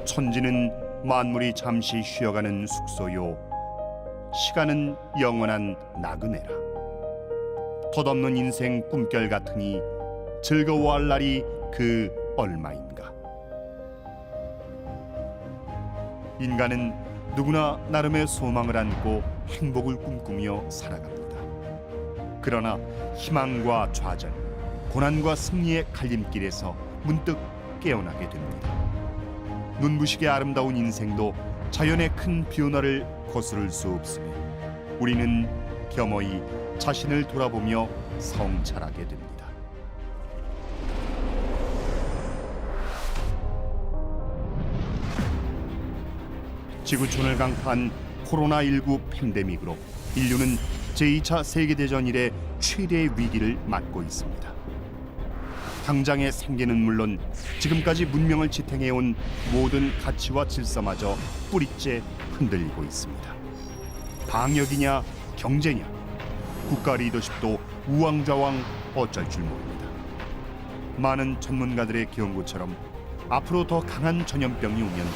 천지는 만물이 잠시 쉬어가는 숙소요, 시간은 영원한 나그네라. 덧없는 인생 꿈결 같으니 즐거워할 날이 그 얼마인가. 인간은 누구나 나름의 소망을 안고 행복을 꿈꾸며 살아갑니다. 그러나 희망과 좌절, 고난과 승리의 갈림길에서 문득 깨어나게 됩니다. 눈부시게 아름다운 인생도 자연의 큰 변화를 거스를 수 없으며 우리는 겸허히 자신을 돌아보며 성찰하게 됩니다. 지구촌을 강타한 코로나19 팬데믹으로 인류는 제2차 세계대전 이래 최대의 위기를 맞고 있습니다. 당장의 생계는 물론 지금까지 문명을 지탱해온 모든 가치와 질서마저 뿌리째 흔들리고 있습니다. 방역이냐 경제냐, 국가 리더십도 우왕좌왕 어쩔 줄 모릅니다. 많은 전문가들의 경고처럼 앞으로 더 강한 전염병이 오면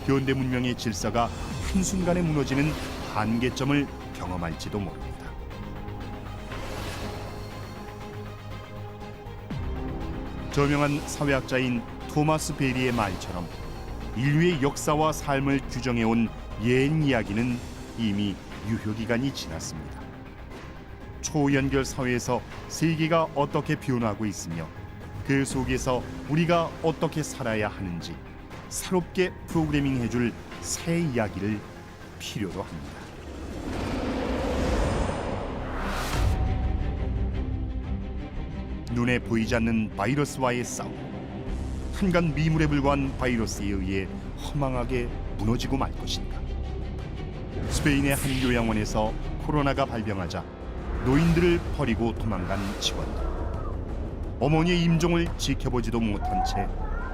현대 문명의 질서가 한순간에 무너지는 한계점을 경험할지도 모릅니다. 저명한 사회학자인 토마스 베리의 말처럼 인류의 역사와 삶을 규정해온 옛 이야기는 이미 유효기간이 지났습니다. 초연결 사회에서 세계가 어떻게 변화하고 있으며 그 속에서 우리가 어떻게 살아야 하는지 새롭게 프로그래밍해줄 새 이야기를 필요로 합니다. 눈에 보이지 않는 바이러스와의 싸움, 한간 미물에 불과한 바이러스에 의해 허망하게 무너지고 말 것인가. 스페인의 한 요양원에서 코로나가 발병하자 노인들을 버리고 도망간 직원들, 어머니의 임종을 지켜보지도 못한 채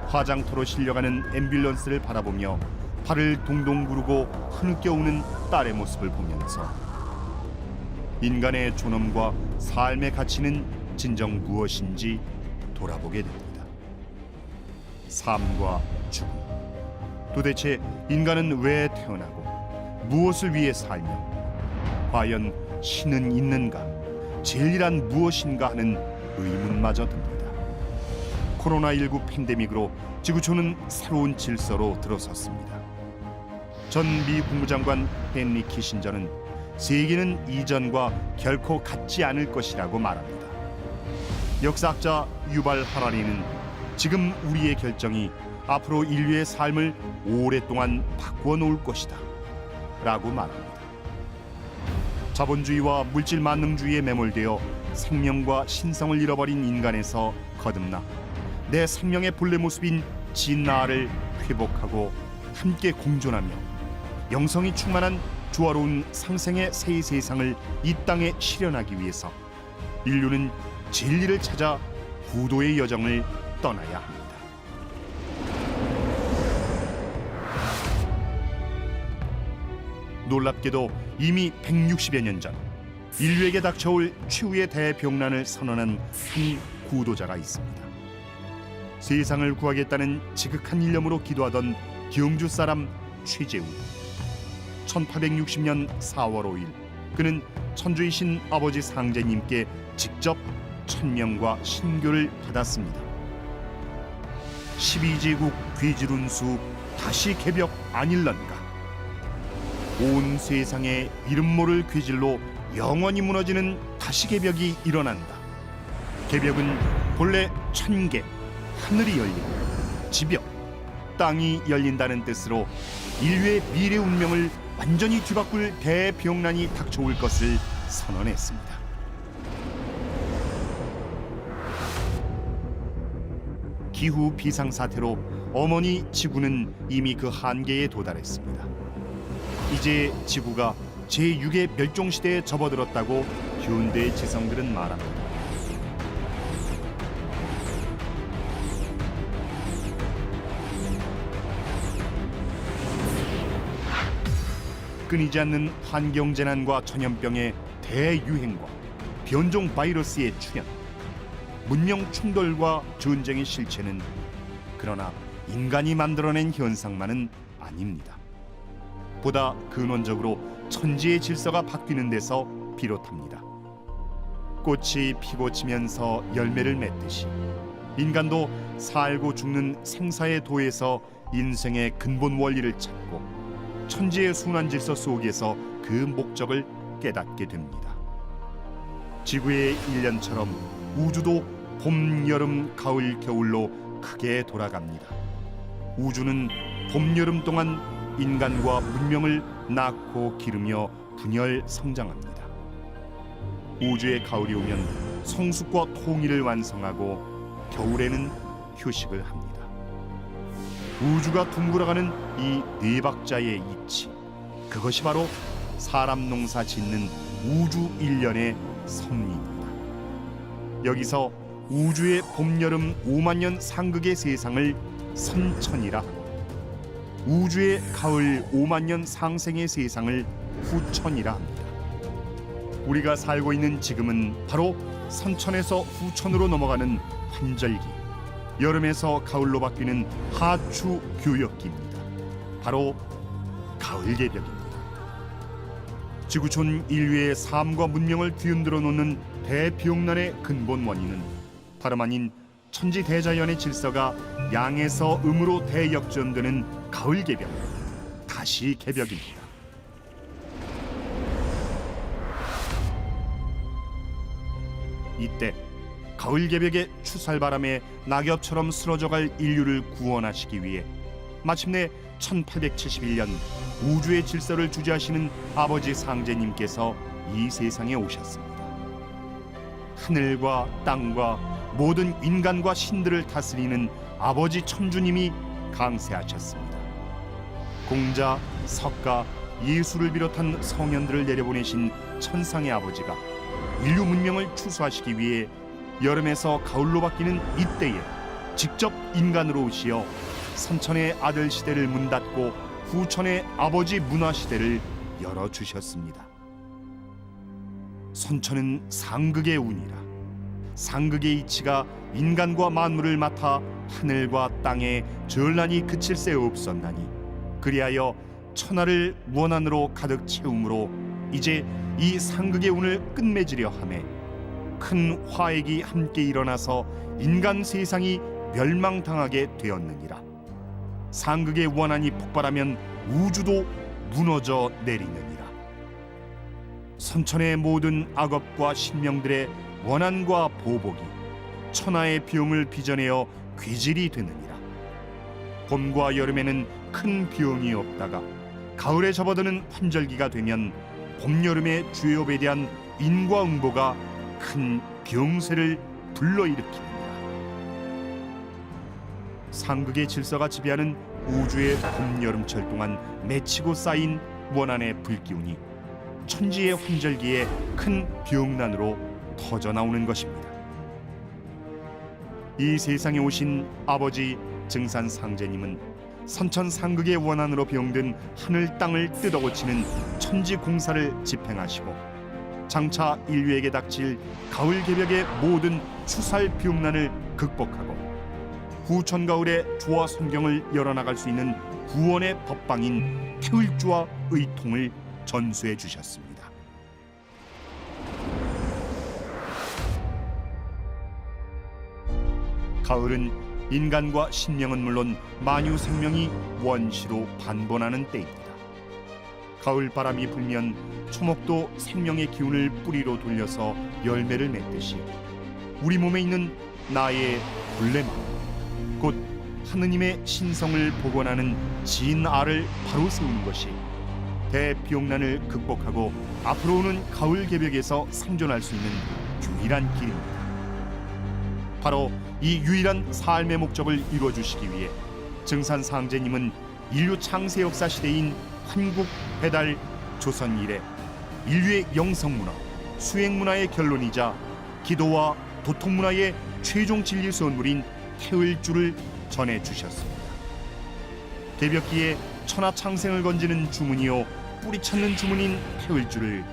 화장터로 실려가는 앰뷸런스를 바라보며 발을 동동 구르고 흐느껴 우는 딸의 모습을 보면서 인간의 존엄과 삶의 가치는 진정 무엇인지 돌아보게 됩니다. 삶과 죽음, 도대체 인간은 왜 태어나고 무엇을 위해 살며 과연 신은 있는가, 진리란 무엇인가 하는 의문마저 듭니다. 코로나19 팬데믹으로 지구촌은 새로운 질서로 들어섰습니다. 전 미 국무장관 헨리 키신저는 세계는 이전과 결코 같지 않을 것이라고 말합니다. 역사학자 유발 하라리는 지금 우리의 결정이 앞으로 인류의 삶을 오랫동안 바꾸어 놓을 것이다 라고 말합니다. 자본주의와 물질 만능주의에 매몰되어 생명과 신성을 잃어버린 인간에서 거듭나 내 생명의 본래 모습인 진나를 회복하고 함께 공존하며 영성이 충만한 조화로운 상생의 새 세상을 이 땅에 실현하기 위해서 인류는 진리를 찾아 구도의 여정을 떠나야 합니다. 놀랍게도 이미 160여 년 전 인류에게 닥쳐올 최후의 대병난을 선언한 한 구도자가 있습니다. 세상을 구하겠다는 지극한 일념으로 기도하던 경주 사람 최재우. 1860년 4월 5일 그는 천주이신 아버지 상제님께 직접 천명과 신교를 받았습니다. 12제국 귀질운수 다시 개벽 아닐런가. 온 세상에 이름 모를 귀질로 영원히 무너지는 다시 개벽이 일어난다. 개벽은 본래 천개, 하늘이 열리고 지벽, 땅이 열린다는 뜻으로 인류의 미래 운명을 완전히 뒤바꿀 대병난이 닥쳐올 것을 선언했습니다. 기후 비상사태로 어머니 지구는 이미 그 한계에 도달했습니다. 이제 지구가 제6의 멸종시대에 접어들었다고 현대 지성들은 말합니다. 끊이지 않는 환경재난과 전염병의 대유행과 변종 바이러스의 출현, 문명 충돌과 전쟁의 실체는 그러나 인간이 만들어낸 현상만은 아닙니다. 보다 근원적으로 천지의 질서가 바뀌는 데서 비롯합니다. 꽃이 피고 지면서 열매를 맺듯이 인간도 살고 죽는 생사의 도에서 인생의 근본 원리를 찾고 천지의 순환 질서 속에서 그 목적을 깨닫게 됩니다. 지구의 일년처럼 우주도 봄, 여름, 가을, 겨울로 크게 돌아갑니다. 우주는 봄, 여름 동안 인간과 문명을 낳고 기르며 분열 성장합니다. 우주의 가을이 오면 성숙과 통일을 완성하고 겨울에는 휴식을 합니다. 우주가 둥글어가는 이 네 박자의 이치, 그것이 바로 사람 농사 짓는 우주 일년의 섭리입니다. 여기서 우주의 봄, 여름 5만 년 상극의 세상을 선천이라 합니다. 우주의 가을 5만 년 상생의 세상을 후천이라 합니다. 우리가 살고 있는 지금은 바로 선천에서 후천으로 넘어가는 환절기, 여름에서 가을로 바뀌는 하추 교역기입니다. 바로 가을 개벽입니다. 지구촌 인류의 삶과 문명을 뒤흔들어 놓는 대비용난의 근본 원인은 다름 아닌 천지 대자연의 질서가 양에서 음으로 대역전되는 가을 개벽, 다시 개벽입니다. 이때 가을 개벽의 추살바람에 낙엽처럼 쓰러져갈 인류를 구원하시기 위해 마침내 1871년 우주의 질서를 주재하시는 아버지 상제님께서 이 세상에 오셨습니다. 하늘과 땅과 모든 인간과 신들을 다스리는 아버지 천주님이 강세하셨습니다. 공자, 석가, 예수를 비롯한 성현들을 내려보내신 천상의 아버지가 인류 문명을 추수하시기 위해 여름에서 가을로 바뀌는 이때에 직접 인간으로 오시어 선천의 아들 시대를 문 닫고 후천의 아버지 문화 시대를 열어주셨습니다. 선천은 상극의 운이라 상극의 이치가 인간과 만물을 맡아 하늘과 땅에 전란이 그칠 새 없었나니 그리하여 천하를 원한으로 가득 채움으로 이제 이 상극의 운을 끝맺으려 하매 큰 화액이 함께 일어나서 인간 세상이 멸망당하게 되었느니라. 상극의 원한이 폭발하면 우주도 무너져 내리느니라. 선천의 모든 악업과 신명들의 원한과 보복이 천하의 병을 빚어내어 괴질이 되느니라. 봄과 여름에는 큰 병이 없다가 가을에 접어드는 환절기가 되면 봄, 여름의 죄업에 대한 인과응보가 큰 병세를 불러일으킵니다. 상극의 질서가 지배하는 우주의 봄, 여름철 동안 맺히고 쌓인 원한의 불기운이 천지의 환절기에 큰 병난으로 터져나오는 것입니다. 이 세상에 오신 아버지 증산 상제님은 선천 상극의 원한으로 병든 하늘 땅을 뜯어고치는 천지 공사를 집행하시고 장차 인류에게 닥칠 가을 개벽의 모든 추살 비용난을 극복하고 후천 가을의 조화 성경을 열어나갈 수 있는 구원의 법방인 태을주와 의통을 전수해 주셨습니다. 가을은 인간과 신명은 물론 만유 생명이 원시로 반본하는 때입니다. 가을 바람이 불면 초목도 생명의 기운을 뿌리로 돌려서 열매를 맺듯이 우리 몸에 있는 나의 본래마음, 곧 하느님의 신성을 복원하는 진알을 바로 세우는 것이 대비용난을 극복하고 앞으로 오는 가을 개벽에서 생존할 수 있는 유일한 길입니다. 바로 이 유일한 삶의 목적을 이루어주시기 위해 증산 상제님은 인류 창세 역사 시대인 한국 배달 조선 이래 인류의 영성문화, 수행문화의 결론이자 기도와 도통문화의 최종 진리 선물인 태을주를 전해주셨습니다. 개벽기에 천하창생을 건지는 주문이요 뿌리 찾는 주문인 태을주를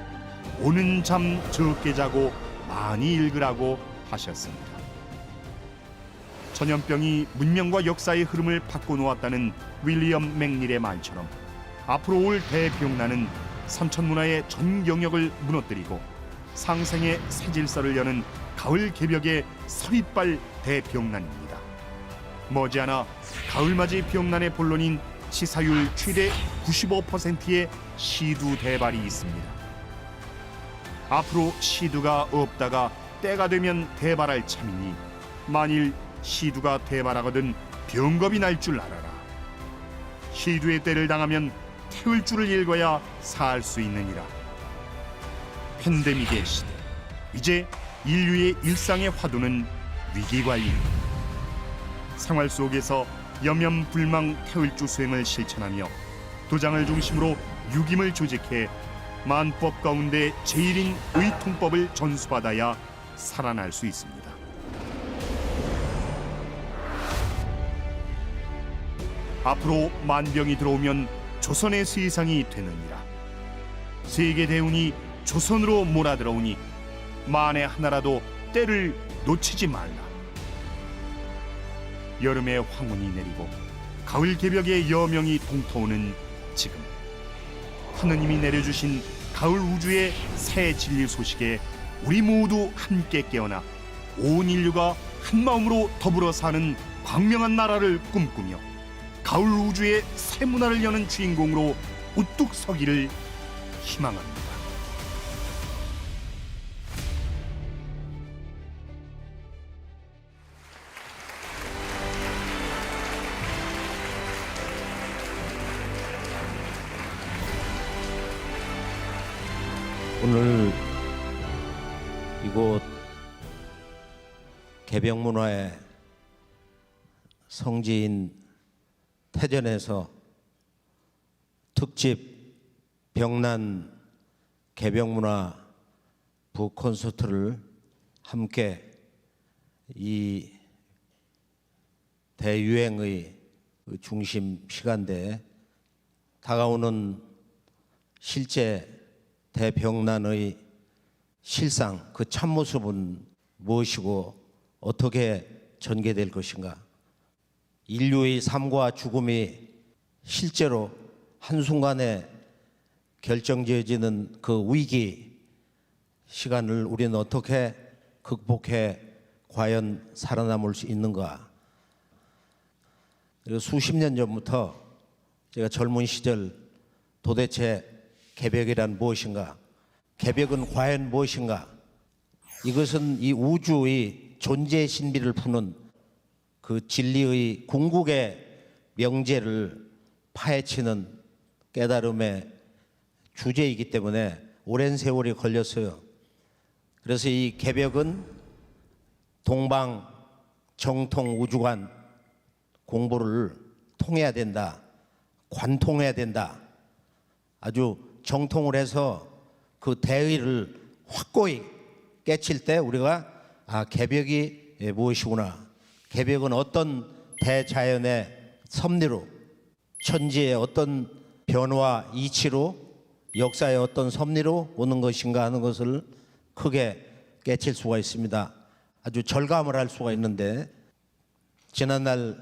오는 잠 적게 자고 많이 읽으라고 하셨습니다. 전염병이 문명과 역사의 흐름을 바꿔놓았다는 윌리엄 맥닐의 말처럼 앞으로 올 대병난은 삼천문화의 전 영역을 무너뜨리고 상생의 새 질서를 여는 가을 개벽의 서릿발 대병난입니다. 머지않아 가을맞이 병난의 본론인 치사율 최대 95%의 시두 대발이 있습니다. 앞으로 시두가 없다가 때가 되면 대발할 참이니 만일 시두가 대발하거든 병겁이 날 줄 알아라. 시두의 때를 당하면 태울 줄을 읽어야 살 수 있느니라. 팬데믹의 시대, 이제 인류의 일상의 화두는 위기관리입니다. 생활 속에서 염염불망 태울주 수행을 실천하며 도장을 중심으로 유김을 조직해 만법 가운데 제일인 의통법을 전수받아야 살아날 수 있습니다. 앞으로 만병이 들어오면 조선의 세상이 되느니라. 세계 대운이 조선으로 몰아들어오니 만에 하나라도 때를 놓치지 말라. 여름의 황혼이 내리고 가을 개벽의 여명이 동터오는 지금, 하느님이 내려주신 가을 우주의 새 진리 소식에 우리 모두 함께 깨어나 온 인류가 한 마음으로 더불어 사는 광명한 나라를 꿈꾸며 가을 우주의 새 문화를 여는 주인공으로 우뚝 서기를 희망합니다. 오늘 이곳 개벽문화의 성지인 태전에서 특집 병난 개벽문화 부콘서트를 함께 이 대유행의 중심 시간대에 다가오는 실제 대병난의 실상, 그 참모습은 무엇이고 어떻게 전개될 것인가? 인류의 삶과 죽음이 실제로 한순간에 결정지어지는 그 위기 시간을 우리는 어떻게 극복해 과연 살아남을 수 있는가? 그리고 수십 년 전부터 제가 젊은 시절 도대체 개벽이란 무엇인가? 개벽은 과연 무엇인가? 이것은 이 우주의 존재 신비를 푸는 그 진리의 궁극의 명제를 파헤치는 깨달음의 주제이기 때문에 오랜 세월이 걸렸어요. 그래서 이 개벽은 동방 정통 우주관 공부를 통해야 된다. 관통해야 된다. 아주 정통을 해서 그 대의를 확고히 깨칠 때 우리가 개벽이 무엇이구나. 개벽은 어떤 대자연의 섭리로, 천지의 어떤 변화 이치로, 역사의 어떤 섭리로 오는 것인가 하는 것을 크게 깨칠 수가 있습니다. 아주 절감을 할 수가 있는데, 지난날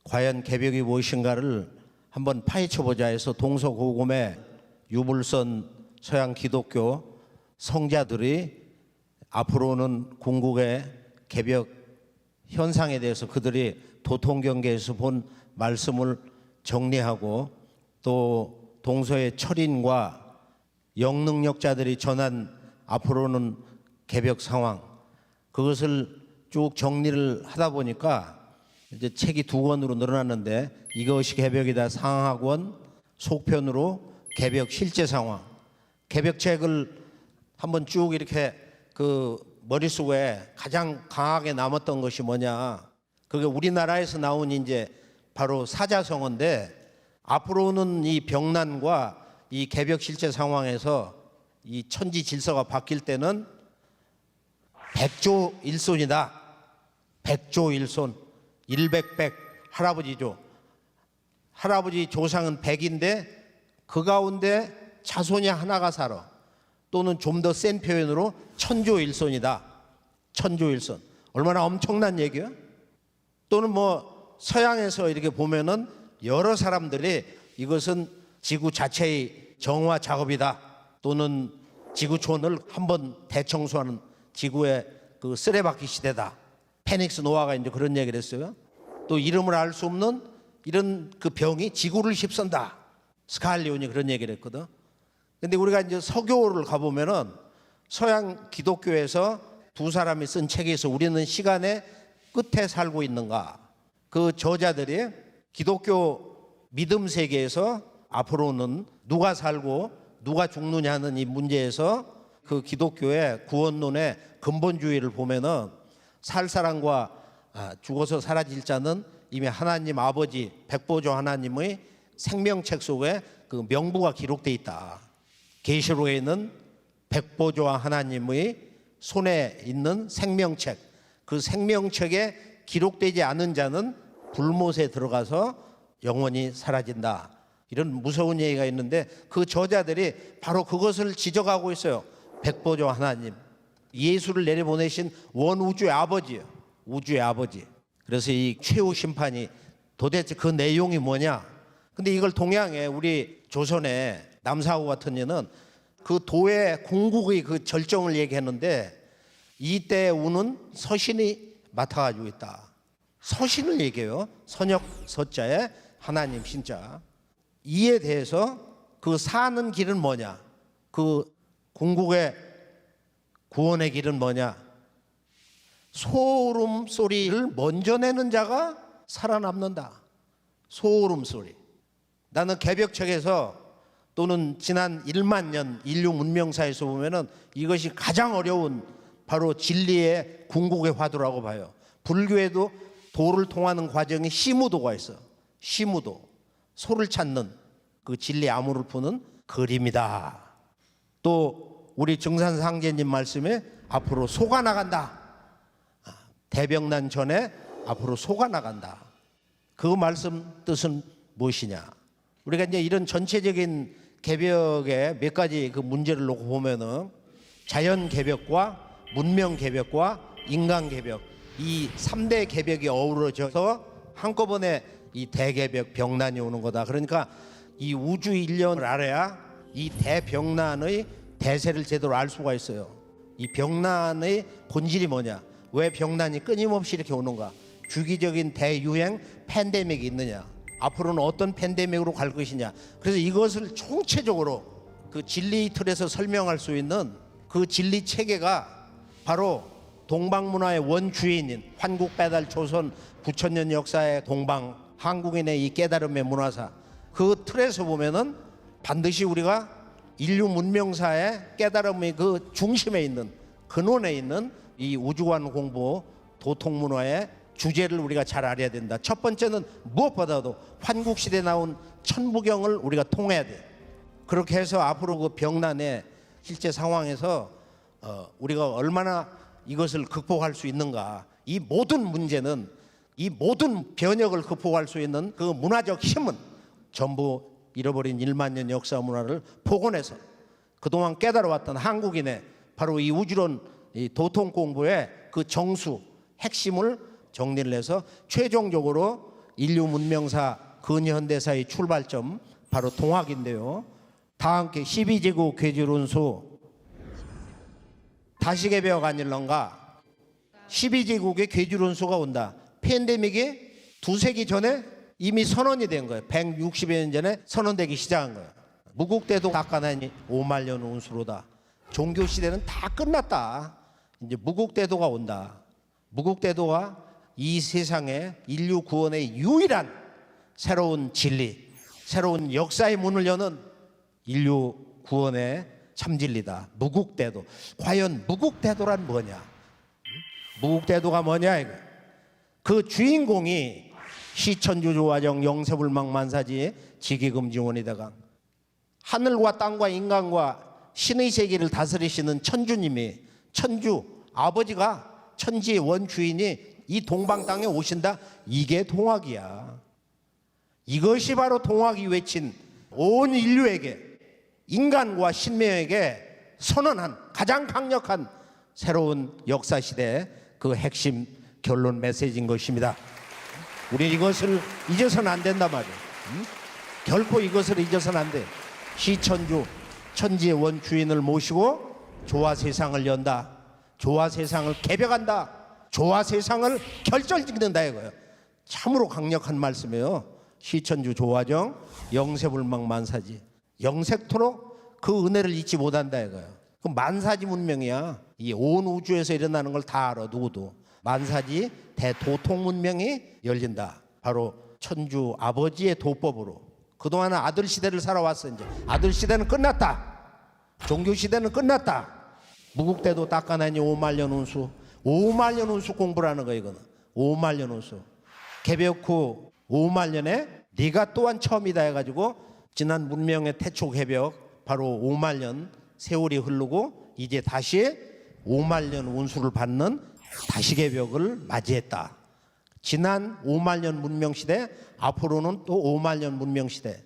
과연 개벽이 무엇인가를 한번 파헤쳐보자 해서 동서고금의 유불선 서양 기독교 성자들이 앞으로는 궁극의 개벽 현상에 대해서 그들이 도통경계에서 본 말씀을 정리하고, 또 동서의 철인과 영능력자들이 전한 앞으로는 개벽 상황, 그것을 쭉 정리를 하다 보니까 이제 책이 2권으로 늘어났는데, 이것이 개벽이다 상하권, 속편으로 개벽 실제 상황. 개벽책을 한번 쭉 이렇게 그 머릿속에 가장 강하게 남았던 것이 뭐냐, 그게 우리나라에서 나온 이제 바로 사자성어인데, 앞으로는 이 병난과 이 개벽 실제 상황에서 이 천지 질서가 바뀔 때는 백조일손이다. 백조일손, 일백백, 할아버지죠. 할아버지 조상은 100인데 그 가운데 자손이 하나가 살아. 또는 좀 더 센 표현으로 천조일손이다. 천조일손. 얼마나 엄청난 얘기야? 또는 뭐 서양에서 이렇게 보면은 여러 사람들이 이것은 지구 자체의 정화 작업이다, 또는 지구촌을 한번 대청소하는 지구의 그 쓰레받기 시대다. 페닉스 노아가 이제 그런 얘기를 했어요. 또 이름을 알 수 없는 이런 그 병이 지구를 휩쓴다. 스칼리온이 그런 얘기를 했거든. 근데 우리가 이제 서교를 가보면은 서양 기독교에서 두 사람이 쓴 책에서 우리는 시간의 끝에 살고 있는가, 그 저자들이 기독교 믿음 세계에서 앞으로는 누가 살고 누가 죽느냐는 이 문제에서 그 기독교의 구원론의 근본주의를 보면은 살 사람과 죽어서 사라질 자는 이미 하나님 아버지 백보조 하나님의 생명책 속에 그 명부가 기록되어 있다. 계시록에는 백보조와 하나님의 손에 있는 생명책, 그 생명책에 기록되지 않은 자는 불못에 들어가서 영원히 사라진다. 이런 무서운 얘기가 있는데 그 저자들이 바로 그것을 지적하고 있어요. 백보조 하나님, 예수를 내려보내신 원우주의 아버지예요. 우주의 아버지. 그래서 이 최후 심판이 도대체 그 내용이 뭐냐. 근데 이걸 동양에 우리 조선의 남사구 같은 데는 그 도의 궁극의 그 절정을 얘기했는데 이때 우는 서신이 맡아가지고 있다. 서신을 얘기해요. 선역 서자에 하나님 신자. 이에 대해서 그 사는 길은 뭐냐, 그 궁극의 구원의 길은 뭐냐, 소름 소리를 먼저 내는 자가 살아남는다. 소름 소리. 나는 개벽책에서 또는 지난 1만 년 인류 문명사에서 보면은 이것이 가장 어려운 바로 진리의 궁극의 화두라고 봐요. 불교에도 도를 통하는 과정에 시무도가 있어. 시무도, 소를 찾는 그 진리 암호를 푸는 그림이다. 또 우리 증산상제님 말씀에 앞으로 소가 나간다. 대병난 전에 앞으로 소가 나간다. 그 말씀 뜻은 무엇이냐? 우리가 이제 이런 전체적인 개벽의 몇 가지 그 문제를 놓고 보면은 자연 개벽과 문명 개벽과 인간 개벽, 이 3대 개벽이 어우러져서 한꺼번에 이 대개벽 병난이 오는 거다. 그러니까 이 우주 인연을 알아야 이 대병난의 대세를 제대로 알 수가 있어요. 이 병난의 본질이 뭐냐, 왜 병난이 끊임없이 이렇게 오는가, 주기적인 대유행 팬데믹이 있느냐, 앞으로는 어떤 팬데믹으로 갈 것이냐. 그래서 이것을 총체적으로 그 진리 틀에서 설명할 수 있는 그 진리 체계가 바로 동방문화의 원주인인 환국배달 조선 9,000년 역사의 동방 한국인의 이 깨달음의 문화사, 그 틀에서 보면은 반드시 우리가 인류 문명사의 깨달음의 그 중심에 있는, 근원에 있는 이 우주관 공부 도통문화의 주제를 우리가 잘 알아야 된다. 첫 번째는 무엇보다도 환국시대에 나온 천부경을 우리가 통해야 돼. 그렇게 해서 앞으로 그 병난의 실제 상황에서 우리가 얼마나 이것을 극복할 수 있는가. 이 모든 문제는, 이 모든 변혁을 극복할 수 있는 그 문화적 힘은 전부 잃어버린 1만 년 역사 문화를 복원해서 그동안 깨달아왔던 한국인의 바로 이 우주론, 이 도통 공부의 그 정수, 핵심을 정리를 해서 최종적으로 인류 문명사 근현대사의 출발점 바로 동학인데요. 다 함께 12제국 괴질운수 다시 개벽 아닐런가. 12제국의 괴질운수가 온다. 팬데믹이 2세기 전에 이미 선언이 된 거예요. 160여 년 전에 선언되기 시작한 거예요. 무국대도 닦아내니 5만 년 운수로다. 종교 시대는 다 끝났다. 이제 무국대도가 온다. 무국대도가 이 세상에 인류 구원의 유일한 새로운 진리, 새로운 역사의 문을 여는 인류 구원의 참진리다. 무국대도. 과연 무국대도란 뭐냐? 무국대도가 뭐냐 이거. 그 주인공이 시천주조화정 영세불망만사지 지기금지원이다가 하늘과 땅과 인간과 신의 세계를 다스리시는 천주님이, 천주 아버지가 천지의 원주인이 이 동방 땅에 오신다. 이게 동학이야. 이것이 바로 동학이 외친 온 인류에게, 인간과 신명에게 선언한 가장 강력한 새로운 역사시대의 그 핵심 결론 메시지인 것입니다. 우리 이것을 잊어서는 안 된단 말이에요. 응? 결코 이것을 잊어서는 안 돼. 시천주 천지의 원주인을 모시고 조화 세상을 연다. 조화 세상을 개벽한다. 조화 세상을 결정짓는다 이거예요. 참으로 강력한 말씀이에요. 시천주 조화정 영세불망 만사지. 영sek토록 그 은혜를 잊지 못한다 이거예요. 그 만사지 문명이야. 이 온 우주에서 일어나는 걸 다 알아 누구도. 만사지 대도통 문명이 열린다. 바로 천주 아버지의 도법으로. 그동안은 아들 시대를 살아왔어. 이제 아들 시대는 끝났다. 종교 시대는 끝났다. 무국대도 닦아내니 5만년 운수. 5만년 운수 공부라는 거 이거는. 5만년 운수. 개벽 후 5만년에 네가 또한 처음이다 해가지고 지난 문명의 태초 개벽 바로 5만년 세월이 흐르고 이제 다시 5만년 운수를 받는 다시 개벽을 맞이했다. 지난 5만년 문명시대 앞으로는 또 5만년 문명시대.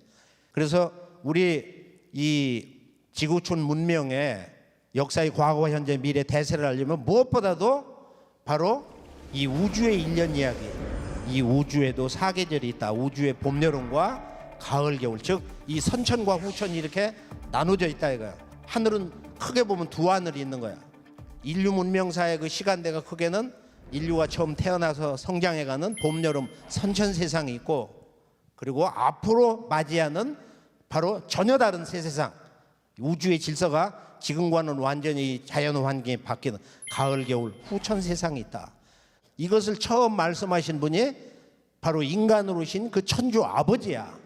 그래서 우리 이 지구촌 문명의 역사의 과거 현재 미래 대세를 알려면 무엇보다도 바로 이 우주의 일년 이야기. 이 우주에도 사계절이 있다. 우주의 봄 여름과 가을 겨울. 즉 이 선천과 후천이 이렇게 나눠져 있다 이거야. 하늘은 크게 보면 두 하늘이 있는 거야. 인류 문명사의 그 시간대가 크게는 인류가 처음 태어나서 성장해가는 봄 여름 선천 세상이 있고, 그리고 앞으로 맞이하는 바로 전혀 다른 새 세상, 우주의 질서가 지금과는 완전히 자연 환경이 바뀌는 가을 겨울 후천 세상이 있다. 이것을 처음 말씀하신 분이 바로 인간으로 오신 그 천주 아버지야.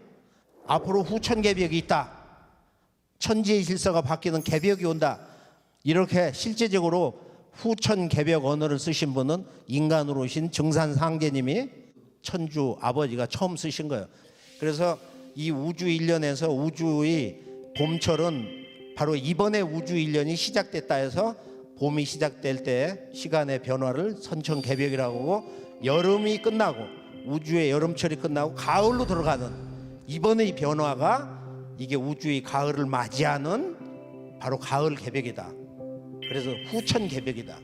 앞으로 후천 개벽이 있다. 천지의 질서가 바뀌는 개벽이 온다. 이렇게 실제적으로 후천 개벽 언어를 쓰신 분은 인간으로 오신 증산상제님이 천주 아버지가 처음 쓰신 거예요. 그래서 이 우주 일년에서 우주의 봄철은 바로 이번에 우주 일년이 시작됐다 해서 봄이 시작될 때 시간의 변화를 선천 개벽이라고 하고, 여름이 끝나고 우주의 여름철이 끝나고 가을로 들어가는 이번의 변화가 이게 우주의 가을을 맞이하는 바로 가을 개벽이다. 그래서 후천 개벽이다.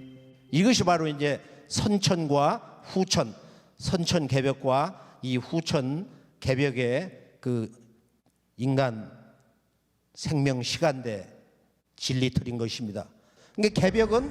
이것이 바로 이제 선천과 후천, 선천 개벽과 이 후천 개벽의 그 인간 생명 시간대 진리틀인 것입니다. 그러니까 개벽은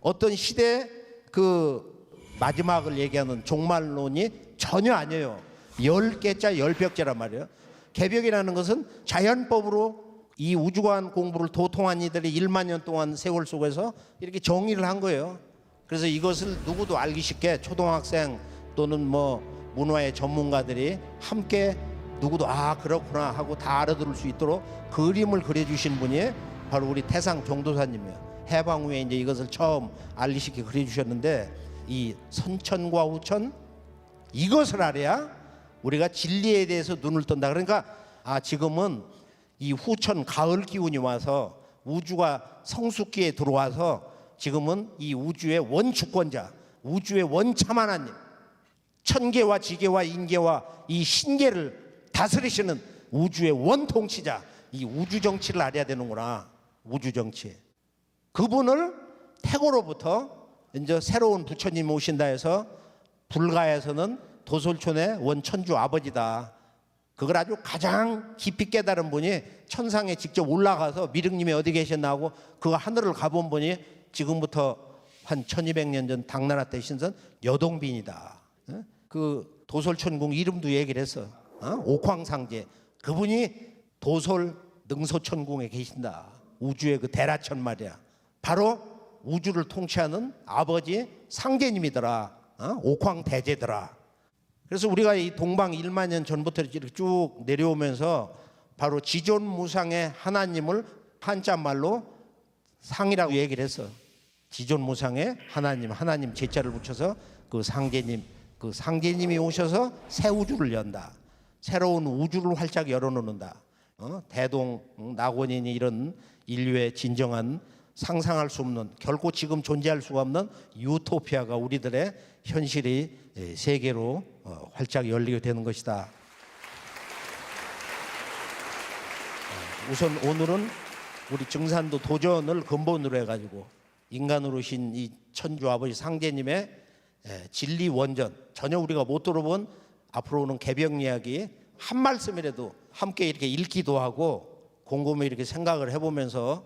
어떤 시대 그 마지막을 얘기하는 종말론이 전혀 아니에요. 10개자 10벽제란 말이에요. 개벽이라는 것은 자연법으로 이 우주관 공부를 도통한 이들이 1만 년 동안 세월 속에서 이렇게 정의를 한 거예요. 그래서 이것을 누구도 알기 쉽게 초등학생 또는 뭐 문화의 전문가들이 함께 누구도 아 그렇구나 하고 다 알아들을 수 있도록 그림을 그려주신 분이 바로 우리 태상 정도사님이에요. 해방 후에 이제 이것을 처음 알리시게 그려주셨는데, 이 선천과 후천 이것을 알아야 우리가 진리에 대해서 눈을 뜬다. 그러니까 아 지금은 이 후천 가을 기운이 와서 우주가 성숙기에 들어와서 지금은 이 우주의 원주권자, 우주의 원참 하나님, 천계와 지계와 인계와 이 신계를 다스리시는 우주의 원통치자, 이 우주 정치를 알아야 되는구나. 우주 정치. 그분을 태고로부터 이제 새로운 부처님 오신다 해서 불가에서는 도솔촌의 원천주 아버지다. 그걸 아주 가장 깊이 깨달은 분이 천상에 직접 올라가서 미륵님이 어디 계셨나 하고 그 하늘을 가본 분이 지금부터 한 1200년 전 당나라 때 신선 여동빈이다. 그 도솔천궁 이름도 얘기를 했어. 옥황상제. 그분이 도솔 능소천궁에 계신다. 우주의 그 대라천 말이야. 바로 우주를 통치하는 아버지 상제님이더라. 옥황대제더라. 그래서 우리가 이 동방 1만 년 전부터 이렇게 쭉 내려오면서 바로 지존무상의 하나님을 한자말로 상이라고 얘기를 했어. 지존무상의 하나님, 하나님 제자를 붙여서 그 상제님, 그 상제님이 오셔서 새 우주를 연다. 새로운 우주를 활짝 열어놓는다. 대동, 낙원이니 이런 인류의 진정한 상상할 수 없는, 결코 지금 존재할 수가 없는 유토피아가 우리들의 현실이 세계로 활짝 열리게 되는 것이다. 우선 오늘은 우리 증산도 도전을 근본으로 해가지고 인간으로 오신 이 천주 아버지 상제님의 진리 원전, 전혀 우리가 못 들어본 앞으로는 개벽 이야기 한 말씀이라도 함께 이렇게 읽기도 하고 곰곰이 이렇게 생각을 해보면서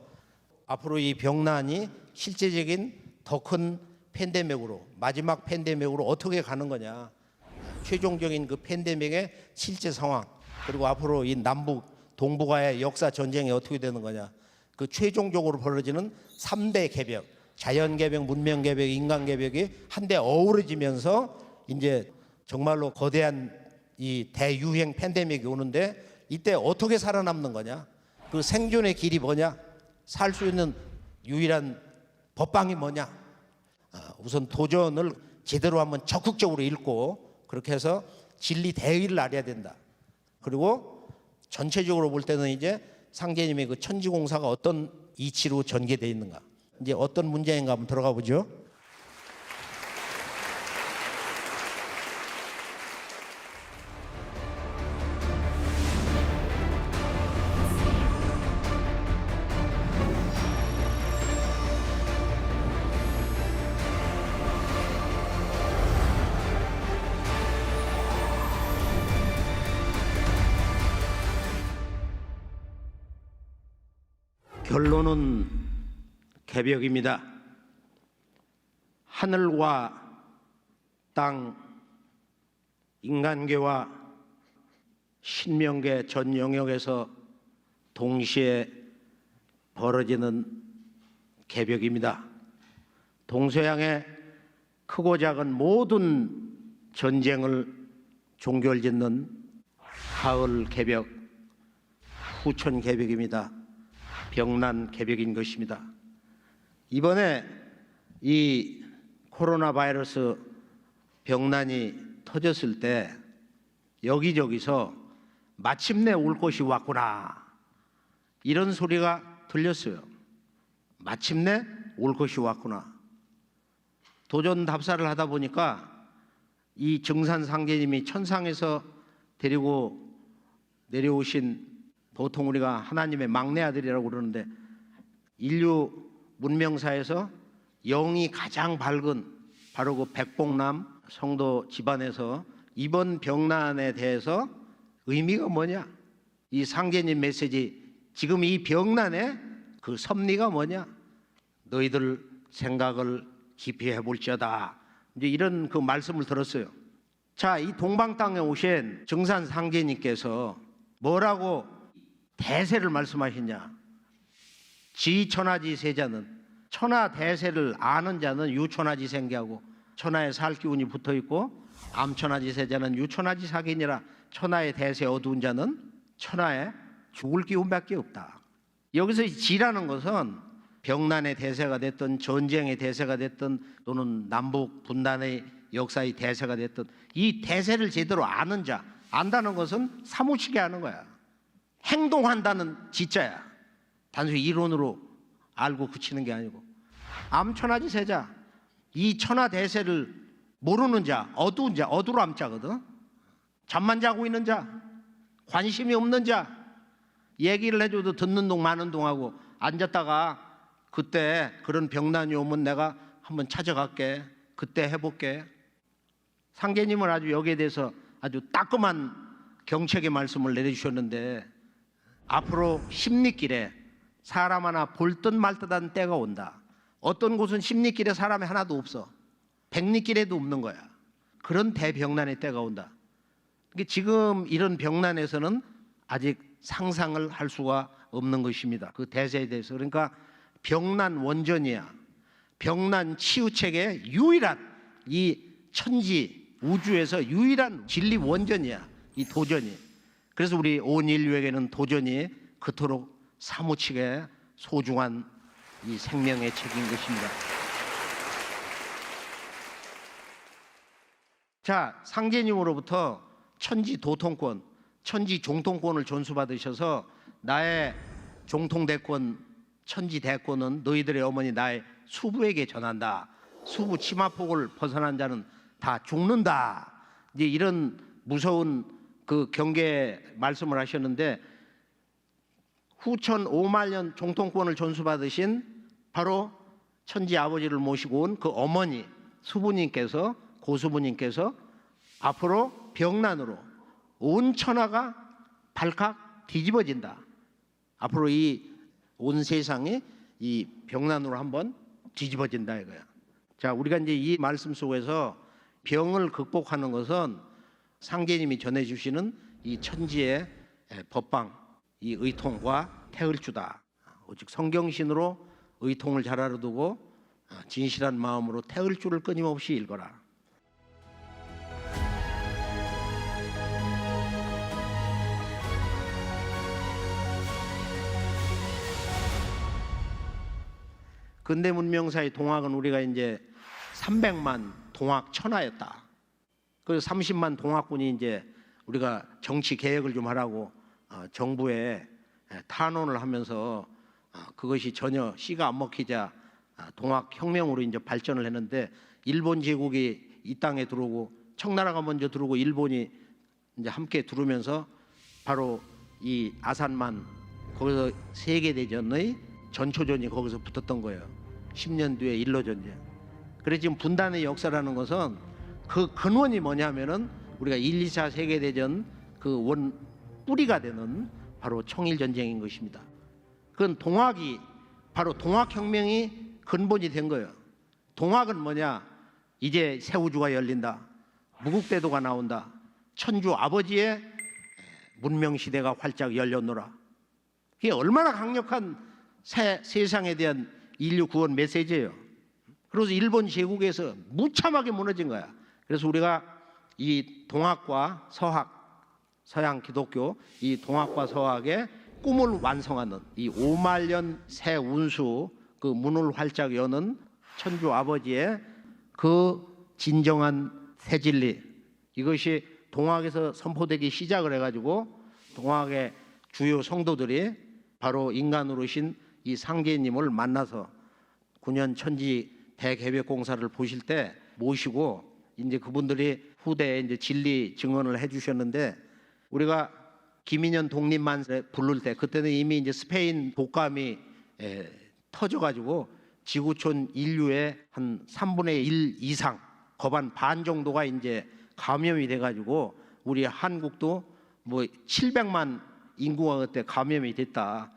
앞으로 이 병난이 실제적인 더 큰 팬데믹으로, 마지막 팬데믹으로 어떻게 가는 거냐, 최종적인 그 팬데믹의 실제 상황, 그리고 앞으로 이 남북 동북아의 역사 전쟁이 어떻게 되는 거냐, 그 최종적으로 벌어지는 3대 개벽, 자연 개벽, 문명 개벽, 인간 개벽이 한데 어우러지면서 이제 정말로 거대한 이 대유행 팬데믹이 오는데, 이때 어떻게 살아남는 거냐, 그 생존의 길이 뭐냐, 살 수 있는 유일한 법방이 뭐냐. 우선 도전을 제대로 한번 적극적으로 읽고 그렇게 해서 진리 대의를 알아야 된다. 그리고 전체적으로 볼 때는 이제 상제님의 그 천지공사가 어떤 이치로 전개되어 있는가, 이제 어떤 문제인가 한번 들어가 보죠. 결론은 개벽입니다. 하늘과 땅, 인간계와 신명계 전 영역에서 동시에 벌어지는 개벽입니다. 동서양의 크고 작은 모든 전쟁을 종결짓는 가을 개벽, 후천 개벽입니다. 병난 개벽인 것입니다. 이번에 이 코로나 바이러스 병난이 터졌을 때 여기저기서 마침내 올 것이 왔구나, 이런 소리가 들렸어요. 마침내 올 것이 왔구나. 도전 답사를 하다 보니까 이 정산 상제님이 천상에서 데리고 내려오신, 보통 우리가 하나님의 막내 아들이라고 그러는데, 인류 문명사에서 영이 가장 밝은 바로 그 백봉남 성도 집안에서 이번 병난에 대해서 의미가 뭐냐, 이 상제님 메시지, 지금 이 병난의 그 섭리가 뭐냐, 너희들 생각을 깊이 해볼지어다, 이제 이런 그 말씀을 들었어요. 자, 이 동방 땅에 오신 정산 상제님께서 뭐라고 대세를 말씀하시냐. 지천하지 세자는, 천하 대세를 아는 자는 유천하지 생기하고 천하에 살 기운이 붙어있고, 암천하지 세자는 유천하지 사기니라. 천하의 대세 어두운 자는 천하에 죽을 기운밖에 없다. 여기서 지라는 것은 병난의 대세가 됐든 전쟁의 대세가 됐든 또는 남북 분단의 역사의 대세가 됐든 이 대세를 제대로 아는 자, 안다는 것은 사무치게 아는 거야. 행동한다는 지자야. 단순히 이론으로 알고 그치는 게 아니고. 암천하지 세자, 이 천하 대세를 모르는 자, 어두운 자, 어두로 암자거든. 잠만 자고 있는 자, 관심이 없는 자, 얘기를 해줘도 듣는 동 마는 동하고 앉았다가 그때 그런 병난이 오면 내가 한번 찾아갈게, 그때 해볼게. 상제님은 아주 여기에 대해서 아주 따끔한 경책의 말씀을 내려주셨는데, 앞으로 십리길에 사람 하나 볼 듯 말 듯한 때가 온다. 어떤 곳은 십리길에 사람이 하나도 없어. 백리길에도 없는 거야. 그런 대병난의 때가 온다. 지금 이런 병난에서는 아직 상상을 할 수가 없는 것입니다. 그 대세에 대해서. 그러니까 병난 원전이야. 병난 치유책의 유일한, 이 천지 우주에서 유일한 진리 원전이야, 이 도전이. 그래서 우리 온 인류에게는 도전이 그토록 사무치게 소중한 이 생명의 책인 것입니다. 자, 상제님으로부터 천지 도통권, 천지 종통권을 전수받으셔서 나의 종통대권, 천지 대권은 너희들의 어머니 나의 수부에게 전한다. 수부 치마폭을 벗어난 자는 다 죽는다. 이제 이런 무서운 그 경계 말씀을 하셨는데, 후천 5만 년 종통권을 전수받으신 바로 천지 아버지를 모시고 온 그 어머니 수부님께서, 고수부님께서 앞으로 병난으로 온 천하가 발칵 뒤집어진다. 앞으로 이 온 세상이 이 병난으로 한번 뒤집어진다 이거야. 자, 우리가 이제 이 말씀 속에서 병을 극복하는 것은 상제님이 전해주시는 이 천지의 법방, 이 의통과 태을주다. 오직 성경신으로 의통을 잘 알아두고 진실한 마음으로 태을주를 끊임없이 읽어라. 근대 문명사의 동학은 우리가 이제 300만 동학 천하였다. 그래서 30만 동학군이 이제 우리가 정치 개혁을 좀 하라고 정부에 탄원을 하면서 그것이 전혀 씨가 안 먹히자 동학 혁명으로 이제 발전을 했는데, 일본 제국이 이 땅에 들어오고 청나라가 먼저 들어오고 일본이 이제 함께 들어오면서 바로 이 아산만 거기서 세계 대전의 전초전이 거기서 붙었던 거예요. 10년 뒤에 일로 전쟁. 그래서 지금 분단의 역사라는 것은 그 근원이 뭐냐면은 우리가 1, 2차 세계 대전 그 원 뿌리가 되는 바로 청일 전쟁인 것입니다. 그건 동학이 바로 동학혁명이 근본이 된 거예요. 동학은 뭐냐? 이제 새 우주가 열린다. 무국대도가 나온다. 천주 아버지의 문명 시대가 활짝 열렸노라. 이게 얼마나 강력한 세상에 대한 인류 구원 메시지예요. 그래서 일본 제국에서 무참하게 무너진 거야. 그래서 우리가 이 동학과 서학, 서양 기독교 이 동학과 서학의 꿈을 완성하는 이 5만년 새 운수 그 문을 활짝 여는 천주 아버지의 그 진정한 새 진리, 이것이 동학에서 선포되기 시작을 해가지고 동학의 주요 성도들이 바로 인간으로 오신 이 상제님을 만나서 9년 천지 대개벽공사를 보실 때 모시고 이제 그분들이 후대에 이제 진리 증언을 해주셨는데, 우리가 김인현 독립만세 부를 때 그때는 이미 이제 스페인 독감이 터져가지고 지구촌 인류의 한 3분의 1 이상 거반 반 정도가 이제 감염이 돼가지고 우리 한국도 뭐 700만 인구가 그때 감염이 됐다.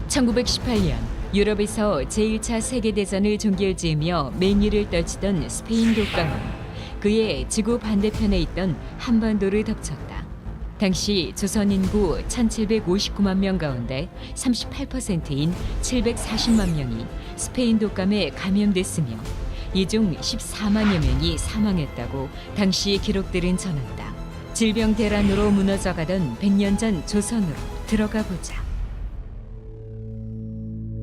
(1918년) 유럽에서 제1차 세계대전을 종결지으며 맹위를 떨치던 스페인 독감은 그의 지구 반대편에 있던 한반도를 덮쳤다. 당시 조선 인구 1759만 명 가운데 38%인 740만 명이 스페인 독감에 감염됐으며 이 중 14만여 명이 사망했다고 당시 기록들은 전한다. 질병 대란으로 무너져가던 100년 전 조선으로 들어가 보자.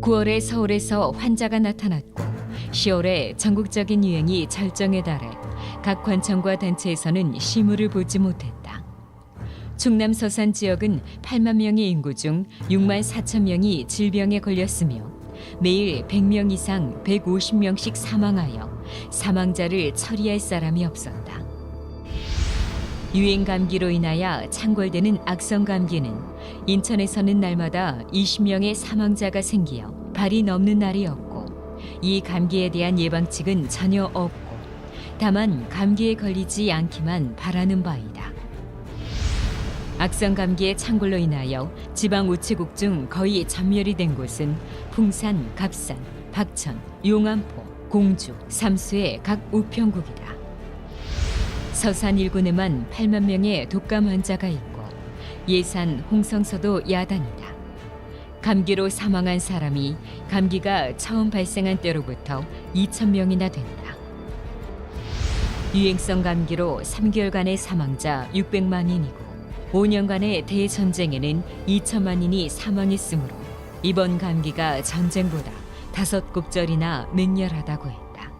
9월에 서울에서 환자가 나타났고 10월에 전국적인 유행이 절정에 달해 각 관청과 단체에서는 시물을 보지 못했다. 충남 서산 지역은 8만 명의 인구 중 6만 4천 명이 질병에 걸렸으며 매일 100명 이상 150명씩 사망하여 사망자를 처리할 사람이 없었다. 유행 감기로 인하여 창궐되는 악성 감기는 인천에서는 날마다 20명의 사망자가 생기어 발이 넘는 날이 없고, 이 감기에 대한 예방책은 전혀 없고 다만 감기에 걸리지 않기만 바라는 바이다. 악성 감기의 창궐로 인하여 지방 우체국 중 거의 전멸이 된 곳은 풍산, 갑산, 박천, 용안포, 공주, 삼수의 각 우편국이다. 서산 일군에만 8만 명의 독감 환자가 있고 예산, 홍성서도 야단이다. 감기로 사망한 사람이 감기가 처음 발생한 때로부터 2,000명이나 된다. 유행성 감기로 3개월간의 사망자 600만인이고 5년간의 대전쟁에는 2천만인이 사망했으므로 이번 감기가 전쟁보다 5곱절이나 맹렬하다고 했다.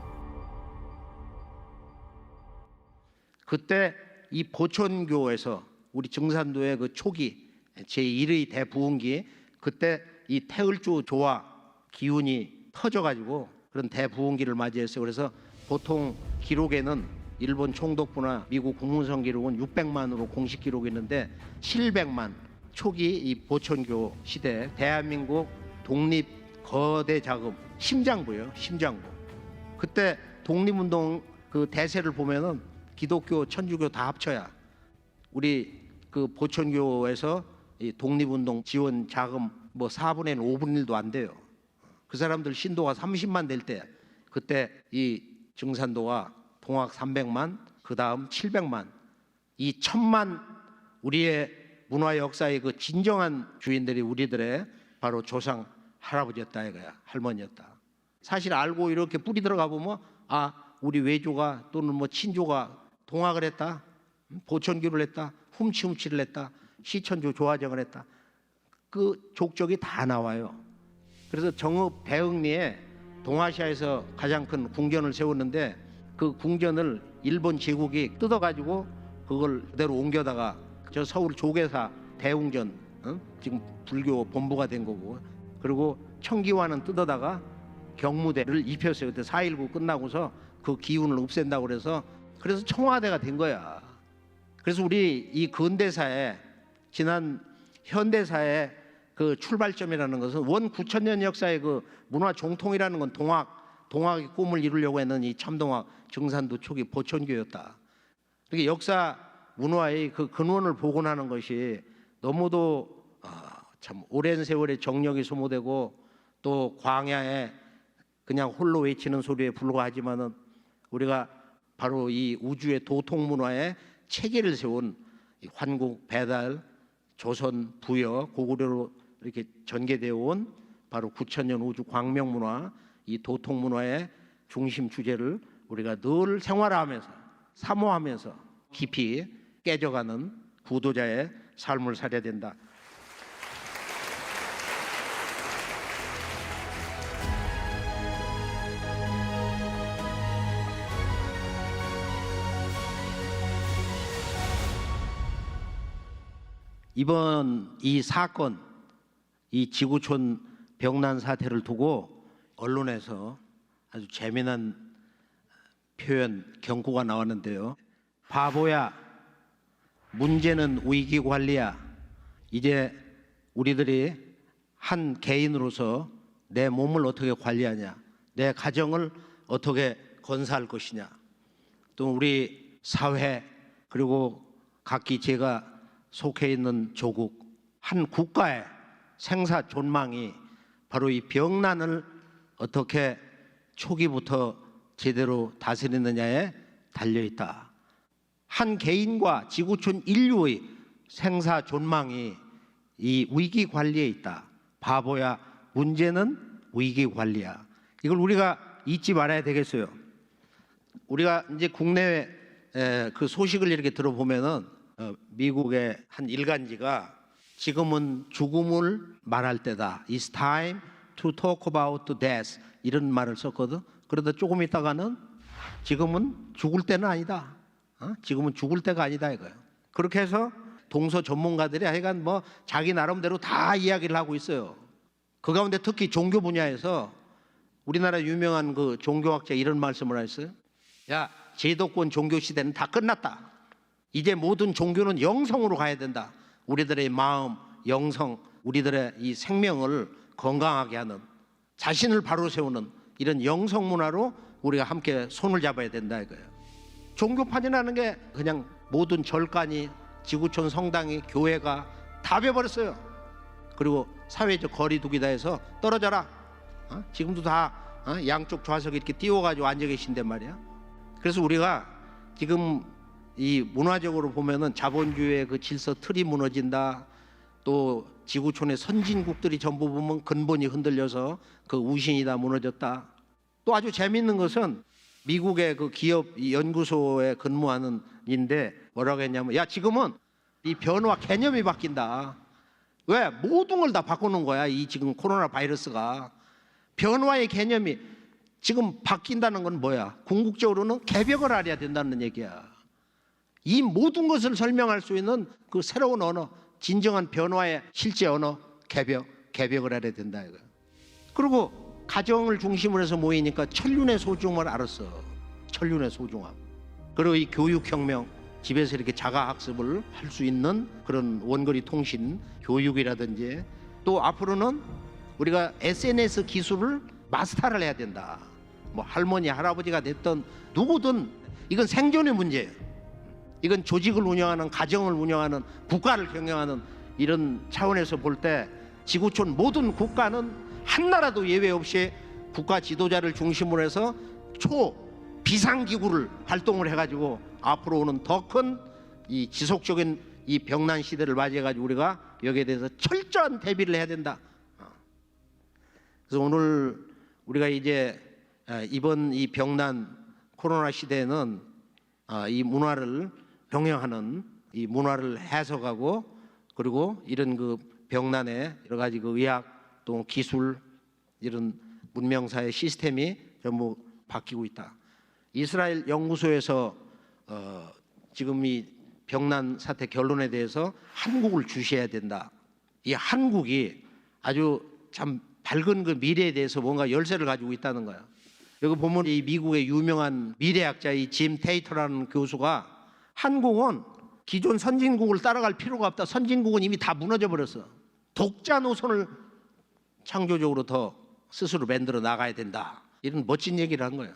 그때 이 보천교에서 우리 증산도의 그 초기 제1의 대부흥기, 그때 이 태을주 조화 기운이 터져가지고 그런 대부흥기를 맞이했어요. 그래서 보통 기록에는 일본 총독부나 미국 국문성 기록은 600만으로 공식 기록이 있는데 700만 초기 이 보천교 시대 대한민국 독립 거대 자금, 심장부예요. 심장부. 그때 독립운동 그 대세를 보면은 기독교, 천주교 다 합쳐야 우리 그 보천교에서 이 독립운동 지원 자금 뭐 4분의 1, 5분의 1도 안 돼요. 그 사람들 신도가 30만 될 때 그때 이 증산도가 동학 300만, 그 다음 700만, 이 1000만 우리의 문화 역사의 그 진정한 주인들이 우리들의 바로 조상 할아버지였다 이거야, 할머니였다. 사실 알고 이렇게 뿌리 들어가 보면 아, 우리 외조가 또는 뭐 친조가 동학을 했다, 보천교를 했다, 훔치를 했다, 시천조 조화정을 했다. 그 족적이 다 나와요. 그래서 정읍 배흥리에 동아시아에서 가장 큰 궁전을 세웠는데 그 궁전을 일본 제국이 뜯어가지고 그걸 그대로 옮겨다가 저 서울 조계사 대웅전, 지금 불교 본부가 된 거고, 그리고 청기환은 뜯어다가 경무대를 입혔어요. 그때 4.19 끝나고서 그 기운을 없앤다고 그래서 청와대가 된 거야. 그래서 우리 이 근대사에 지난 현대사의 그 출발점이라는 것은 원 9,000년 역사의 그 문화 정통이라는 건 동학의 꿈을 이루려고 했는 이 참동학 증산도 초기 보천교였다. 그러니까 역사 문화의 그 근원을 복원하는 것이 너무도 참 오랜 세월의 정력이 소모되고 또 광야에 그냥 홀로 외치는 소리에 불과하지만은 우리가 바로 이 우주의 도통 문화의 체계를 세운 이 환국, 배달, 조선, 부여, 고구려로 이렇게 전개되어 온 바로 9,000년 우주 광명 문화, 이 도통 문화의 중심 주제를 우리가 늘 생활하면서 사모하면서 깊이 깨져가는 구도자의 삶을 살아야 된다. 이번 이 사건, 이 지구촌 병난 사태를 두고 언론에서 아주 재미난 표현, 경고가 나왔는데요. 바보야, 문제는 위기 관리야. 이제 우리들이 한 개인으로서 내 몸을 어떻게 관리하냐, 내 가정을 어떻게 건사할 것이냐, 또 우리 사회 그리고 각기 제가 속해 있는 조국, 한 국가의 생사 존망이 바로 이 병난을 어떻게 초기부터 제대로 다스리느냐에 달려있다. 한 개인과 지구촌 인류의 생사 존망이 이 위기 관리에 있다. 바보야, 문제는 위기 관리야. 이걸 우리가 잊지 말아야 되겠어요. 우리가 이제 국내외 그 소식을 이렇게 들어보면은 미국의 한 일간지가 지금은 죽음을 말할 때다. It's time to talk about death. 이런 말을 썼거든. 그러다 조금 있다가는 지금은 죽을 때는 아니다. 지금은 죽을 때가 아니다 이거예요. 그렇게 해서 동서 전문가들이 하여간 뭐 자기 나름대로 다 이야기를 하고 있어요. 그 가운데 특히 종교 분야에서 우리나라 유명한 그 종교학자 이런 말씀을 하셨어요. 야, 제도권 종교 시대는 다 끝났다. 이제 모든 종교는 영성으로 가야 된다. 우리들의 마음, 영성, 우리들의 이 생명을 건강하게 하는, 자신을 바로 세우는 이런 영성 문화로 우리가 함께 손을 잡아야 된다 이거예요. 종교판이라는 게 그냥 모든 절간이, 지구촌 성당이, 교회가 다 베버렸어요. 그리고 사회적 거리두기다 해서 떨어져라. 지금도 다 양쪽 좌석에 이렇게 띄워가지고 앉아 계신단 말이야. 그래서 우리가 지금 이 문화적으로 보면은 자본주의의 그 질서 틀이 무너진다. 또 지구촌의 선진국들이 전부 보면 근본이 흔들려서 그 우신이 다 무너졌다. 또 아주 재미있는 것은 미국의 그 기업 연구소에 근무하는 인데 뭐라고 했냐면, 야, 지금은 이 변화 개념이 바뀐다. 왜? 모든 걸 다 바꾸는 거야. 이 지금 코로나 바이러스가. 변화의 개념이 지금 바뀐다는 건 뭐야? 궁극적으로는 개벽을 알아야 된다는 얘기야. 이 모든 것을 설명할 수 있는 그 새로운 언어, 진정한 변화의 실제 언어, 개벽을 알아야 된다 이거야. 그리고 가정을 중심으로 해서 모이니까 천륜의 소중함을 알았어. 천륜의 소중함. 그리고 이 교육혁명, 집에서 이렇게 자가학습을 할 수 있는 그런 원거리 통신 교육이라든지, 또 앞으로는 우리가 SNS 기술을 마스터를 해야 된다. 뭐 할머니, 할아버지가 됐던 누구든 이건 생존의 문제예요. 이건 조직을 운영하는, 가정을 운영하는, 국가를 경영하는 이런 차원에서 볼 때 지구촌 모든 국가는 한 나라도 예외 없이 국가 지도자를 중심으로 해서 비상기구를 발동을 해가지고 앞으로 오는 더 큰 이 지속적인 이 병난 시대를 맞이해가지고 우리가 여기에 대해서 철저한 대비를 해야 된다. 그래서 오늘 우리가 이제 이번 이 병난 코로나 시대에는 이 문화를 병행하는, 이 문화를 해석하고, 그리고 이런 그 병난의 여러 가지 그 의학 또 기술 이런 문명사의 시스템이 전부 바뀌고 있다. 이스라엘 연구소에서 지금 이 병난 사태 결론에 대해서 한국을 주시해야 된다. 이 한국이 아주 참 밝은 그 미래에 대해서 뭔가 열쇠를 가지고 있다는 거야. 여기 보면 이 미국의 유명한 미래학자 이 짐 테이터라는 교수가 한국은 기존 선진국을 따라갈 필요가 없다. 선진국은 이미 다 무너져 버렸어. 독자 노선을 창조적으로 더 스스로 만들어 나가야 된다. 이런 멋진 얘기를 한 거예요.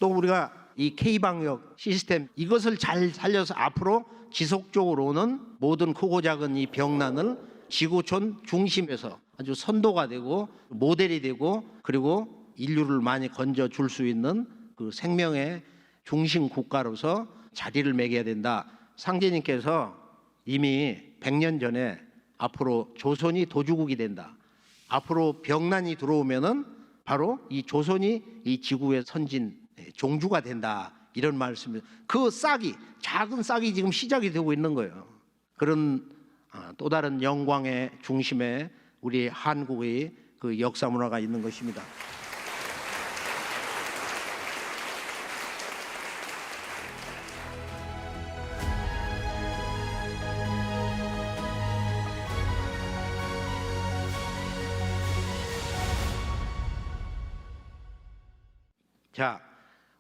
또 우리가 이 K방역 시스템 이것을 잘 살려서 앞으로 지속적으로는 모든 크고 작은 이 병난을 지구촌 중심에서 아주 선도가 되고 모델이 되고 그리고 인류를 많이 건져줄 수 있는 그 생명의 중심 국가로서 자리를 매겨야 된다. 상제님께서 이미 100년 전에 앞으로 조선이 도주국이 된다. 앞으로 병난이 들어오면은 바로 이 조선이 이 지구의 선진 종주가 된다. 이런 말씀을, 그 싹이, 작은 싹이 지금 시작이 되고 있는 거예요. 그런 또 다른 영광의 중심에 우리 한국의 그 역사 문화가 있는 것입니다. 자,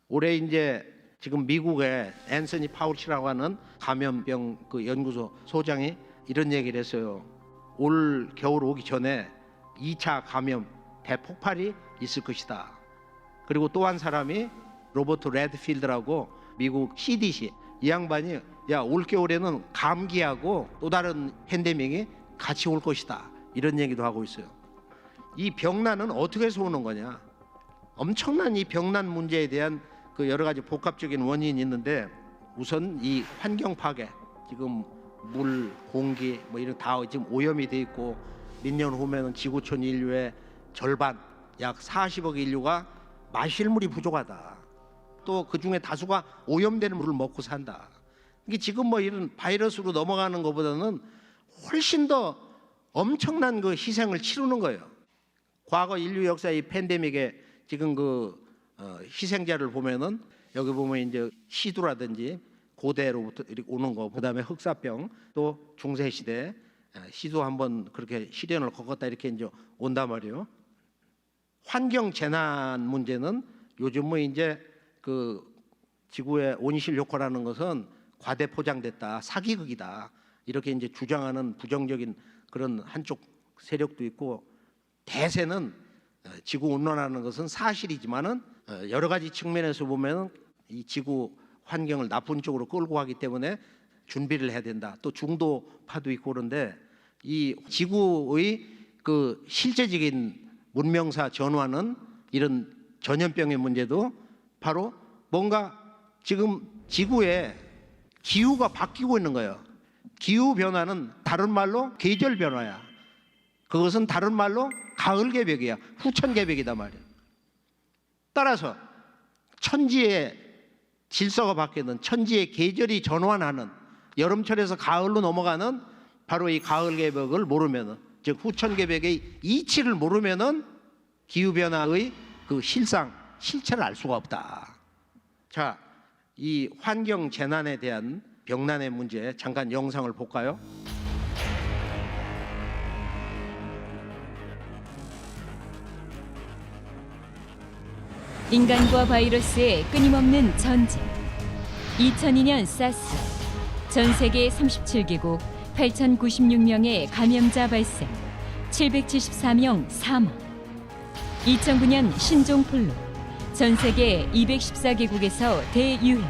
올해 이제 지금 미국의 앤서니 파우치라고 하는 감염병 그 연구소 소장이 이런 얘기를 했어요. 올 겨울 오기 전에 2차 감염 대폭발이 있을 것이다. 그리고 또 한 사람이 로버트 레드필드라고 미국 CDC 이 양반이 야, 올 겨울에는 감기하고 또 다른 팬데믹이 같이 올 것이다. 이런 얘기도 하고 있어요. 이 병난은 어떻게 해서 오는 거냐? 엄청난 이 병난 문제에 대한 그 여러 가지 복합적인 원인이 있는데 우선 이 환경 파괴, 지금 물, 공기 뭐 이런 다 지금 오염이 돼 있고 몇 년 후면은 지구촌 인류의 절반, 약 40억 인류가 마실 물이 부족하다. 또 그 중에 다수가 오염되는 물을 먹고 산다. 이게 지금 뭐 이런 바이러스로 넘어가는 것보다는 훨씬 더 엄청난 그 희생을 치르는 거예요. 과거 인류 역사의 이 팬데믹에 지금 그 희생자를 보면은 여기 보면 이제 시두라든지 고대로부터 이렇게 오는 거, 그다음에 흑사병, 또 중세 시대 시두 한번 그렇게 시련을 겪었다 이렇게 이제 온단 말이에요. 환경 재난 문제는 요즘은 이제 그 지구의 온실 효과라는 것은 과대 포장됐다, 사기극이다 이렇게 이제 주장하는 부정적인 그런 한쪽 세력도 있고, 대세는 지구 온난화하는 것은 사실이지만은 여러 가지 측면에서 보면은 이 지구 환경을 나쁜 쪽으로 끌고 가기 때문에 준비를 해야 된다. 또 중도파도 있고 그런데 이 지구의 그 실제적인 문명사 전환은 이런 전염병의 문제도 바로 뭔가 지금 지구에 기후가 바뀌고 있는 거예요. 기후 변화는 다른 말로 계절 변화야. 그것은 다른 말로 가을 개벽이야. 후천 개벽이다 말이야. 따라서 천지의 질서가 바뀌는, 천지의 계절이 전환하는, 여름철에서 가을로 넘어가는 바로 이 가을 개벽을 모르면은, 즉 후천 개벽의 이치를 모르면은 기후 변화의 그 실체를 알 수가 없다. 자, 이 환경 재난에 대한 병난의 문제 잠깐 영상을 볼까요? 인간과 바이러스의 끊임없는 전쟁. 2002년 사스. 전 세계 37개국 8,096명의 감염자 발생. 774명 사망. 2009년 신종플루 전 세계 214개국에서 대유행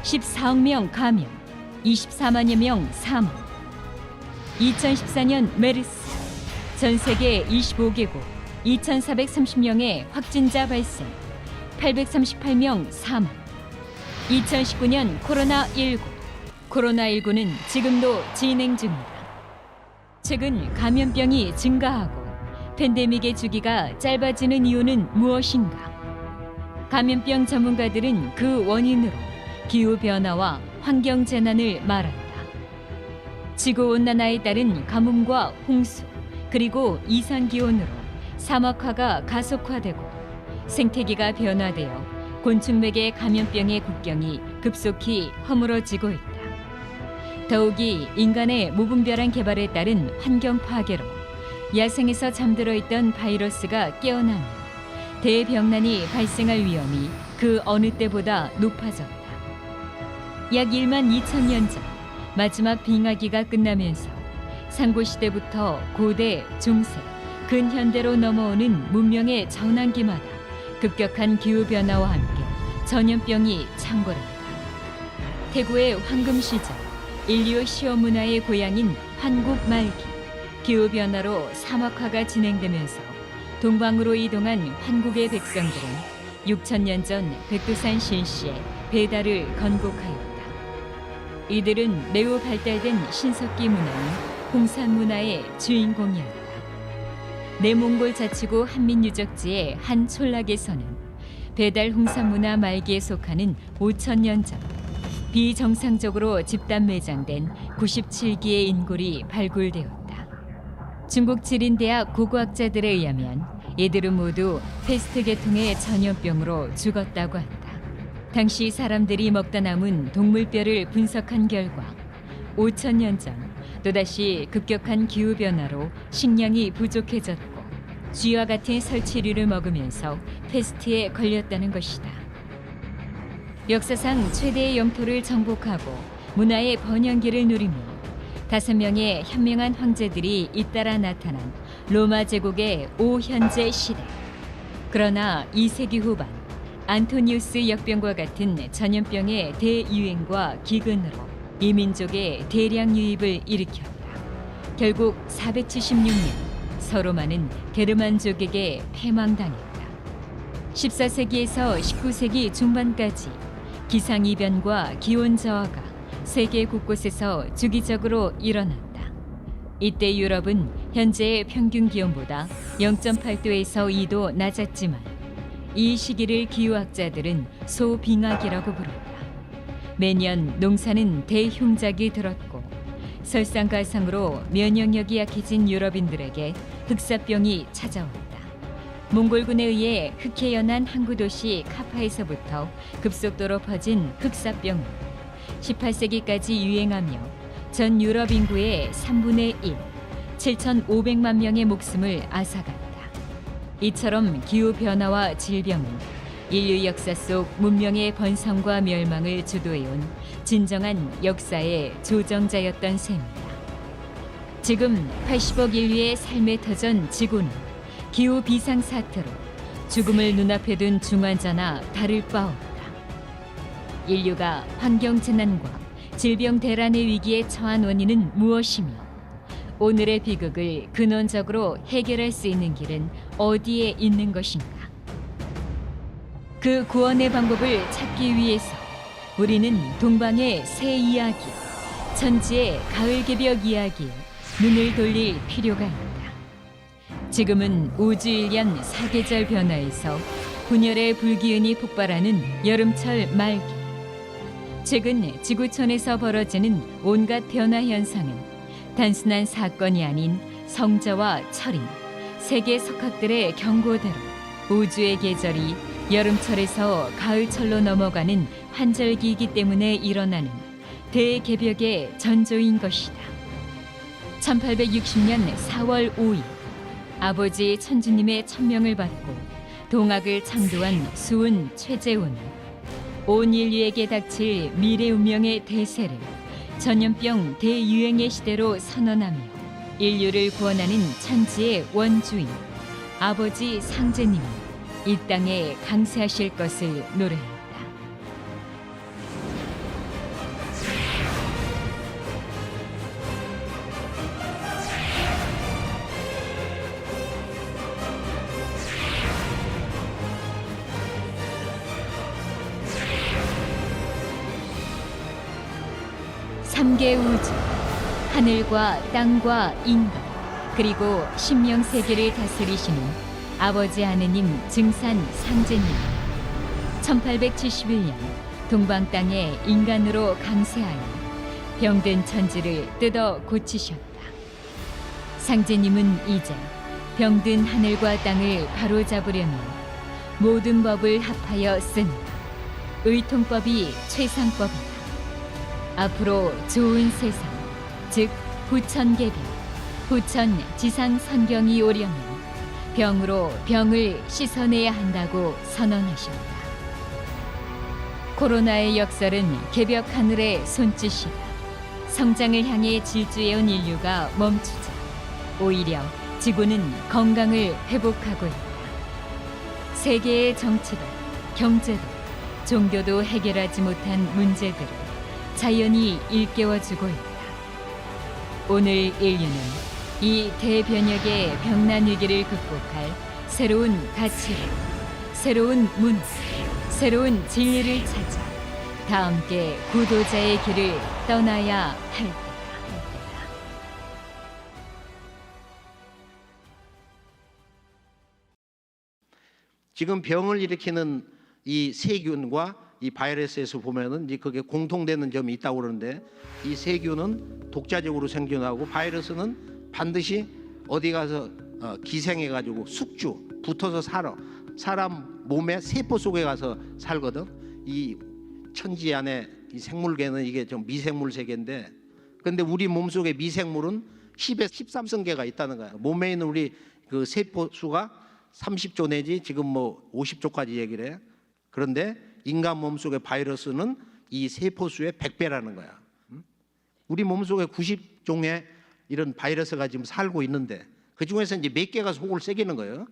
14억 명 감염 24만여 명 사망. 2014년 메르스 전 세계 25개국 2,430명의 확진자 발생 838명 사망. 2019년 코로나19는 지금도 진행 중입니다. 최근 감염병이 증가하고 팬데믹의 주기가 짧아지는 이유는 무엇인가? 감염병 전문가들은 그 원인으로 기후변화와 환경재난을 말한다. 지구온난화에 따른 가뭄과 홍수, 그리고 이상기온으로 사막화가 가속화되고 생태계가 변화되어 곤충맥의 감염병의 국경이 급속히 허물어지고 있다. 더욱이 인간의 무분별한 개발에 따른 환경 파괴로 야생에서 잠들어 있던 바이러스가 깨어나며 대병난이 발생할 위험이 그 어느 때보다 높아졌다. 약 1만 2천 년 전 마지막 빙하기가 끝나면서 상고시대부터 고대, 중세, 근현대로 넘어오는 문명의 전환기마다 급격한 기후변화와 함께 전염병이 창궐했다. 태고의 황금 시절, 인류 시험 문화의 고향인 환국 말기, 기후변화로 사막화가 진행되면서 동방으로 이동한 환국의 백성들은 6,000년 전 백두산 신시에 배달을 건국하였다. 이들은 매우 발달된 신석기 문화인 홍산 문화의 주인공이었다. 내몽골 자치구 한민유적지의 한 촌락에서는 배달 홍산 문화 말기에 속하는 5,000년 전 비정상적으로 집단 매장된 97기의 인골이 발굴되었다. 중국 지린대학 고고학자들에 의하면 이들은 모두 패스트 계통의 전염병으로 죽었다고 한다. 당시 사람들이 먹다 남은 동물뼈를 분석한 결과 5,000년 전 또다시 급격한 기후변화로 식량이 부족해졌고 쥐와 같은 설치류를 먹으면서 패스트에 걸렸다는 것이다. 역사상 최대의 영토를 정복하고 문화의 번영기를 누리며 5명의 현명한 황제들이 잇따라 나타난 로마 제국의 오현제 시대. 그러나 2세기 후반 안토니우스 역병과 같은 전염병의 대유행과 기근으로 이민족의 대량 유입을 일으켰다. 결국 476년 서로마는 게르만족에게 패망당했다. 14세기에서 19세기 중반까지 기상이변과 기온 저하가 세계 곳곳에서 주기적으로 일어났다. 이때 유럽은 현재의 평균 기온보다 0.8도에서 2도 낮았지만 이 시기를 기후학자들은 소빙하기라고 부른다. 매년 농사는 대흉작이 들었고 설상가상으로 면역력이 약해진 유럽인들에게 흑사병이 찾아왔다. 몽골군에 의해 흑해연한 항구 도시 카파에서부터 급속도로 퍼진 흑사병은 18세기까지 유행하며 전 유럽 인구의 3분의 1, 7,500만 명의 목숨을 앗아갔다. 이처럼 기후변화와 질병은 인류 역사 속 문명의 번성과 멸망을 주도해온 진정한 역사의 조정자였던 셈이다. 지금 80억 인류의 삶의 터전 지구는 기후 비상 사태로 죽음을 눈앞에 둔 중환자나 다를 바 없다. 인류가 환경 재난과 질병 대란의 위기에 처한 원인은 무엇이며 오늘의 비극을 근원적으로 해결할 수 있는 길은 어디에 있는 것인가? 그 구원의 방법을 찾기 위해서 우리는 동방의 새 이야기, 천지의 가을 개벽 이야기에 눈을 돌릴 필요가 있다. 지금은 우주일년 사계절 변화에서 분열의 불기운이 폭발하는 여름철 말기. 최근 지구촌에서 벌어지는 온갖 변화 현상은 단순한 사건이 아닌 성자와 철인, 세계 석학들의 경고대로 우주의 계절이 여름철에서 가을철로 넘어가는 환절기이기 때문에 일어나는 대개벽의 전조인 것이다. 1860년 4월 5일 아버지 천주님의 천명을 받고 동학을 창조한 수은 최재훈은 온 인류에게 닥칠 미래 운명의 대세를 전염병 대유행의 시대로 선언하며 인류를 구원하는 천지의 원주인 아버지 상제님이 이 땅에 강세하실 것을 노래했다. 삼계 우주, 하늘과 땅과 인간, 그리고 신명세계를 다스리시는 아버지 하느님 증산 상제님. 1871년 동방 땅에 인간으로 강세하여 병든 천지를 뜯어 고치셨다. 상제님은 이제 병든 하늘과 땅을 바로잡으려면 모든 법을 합하여 쓴 의통법이 최상법이다. 앞으로 좋은 세상, 즉 부천개병, 부천지상선병이 오려면 병으로 병을 씻어내야 한다고 선언하셨다. 코로나의 역설은 개벽 하늘의 손짓이다. 성장을 향해 질주해온 인류가 멈추자 오히려 지구는 건강을 회복하고 있다. 세계의 정치도, 경제도, 종교도 해결하지 못한 문제들을 자연이 일깨워주고 있다. 오늘 인류는 이 대변혁의 병난 위기를 극복할 새로운 가치를, 새로운 문화, 새로운 진리를 찾아 다 함께 구도자의 길을 떠나야 할 때다. 지금 병을 일으키는 이 세균과 이 바이러스에서 보면은 이제 그게 공통되는 점이 있다고 그러는데, 이 세균은 독자적으로 생존하고 바이러스는 반드시 어디 가서 기생해 가지고 숙주 붙어서 살아. 사람 몸의 세포 속에 가서 살거든. 이 천지 안에 이 생물계는 이게 좀 미생물 세계인데, 근데 우리 몸 속에 미생물은 10에 13승계가 있다는 거야. 몸에 있는 우리 그 세포 수가 30조 내지 지금 뭐 50조까지 얘기를 해. 그런데 인간 몸속의 바이러스는 이 세포 수의 100배라는 거야. 우리 몸속에 90종의 이런 바이러스가 지금 살고 있는데 그 중에서 이제 몇 개가 속을 새기는 거예요.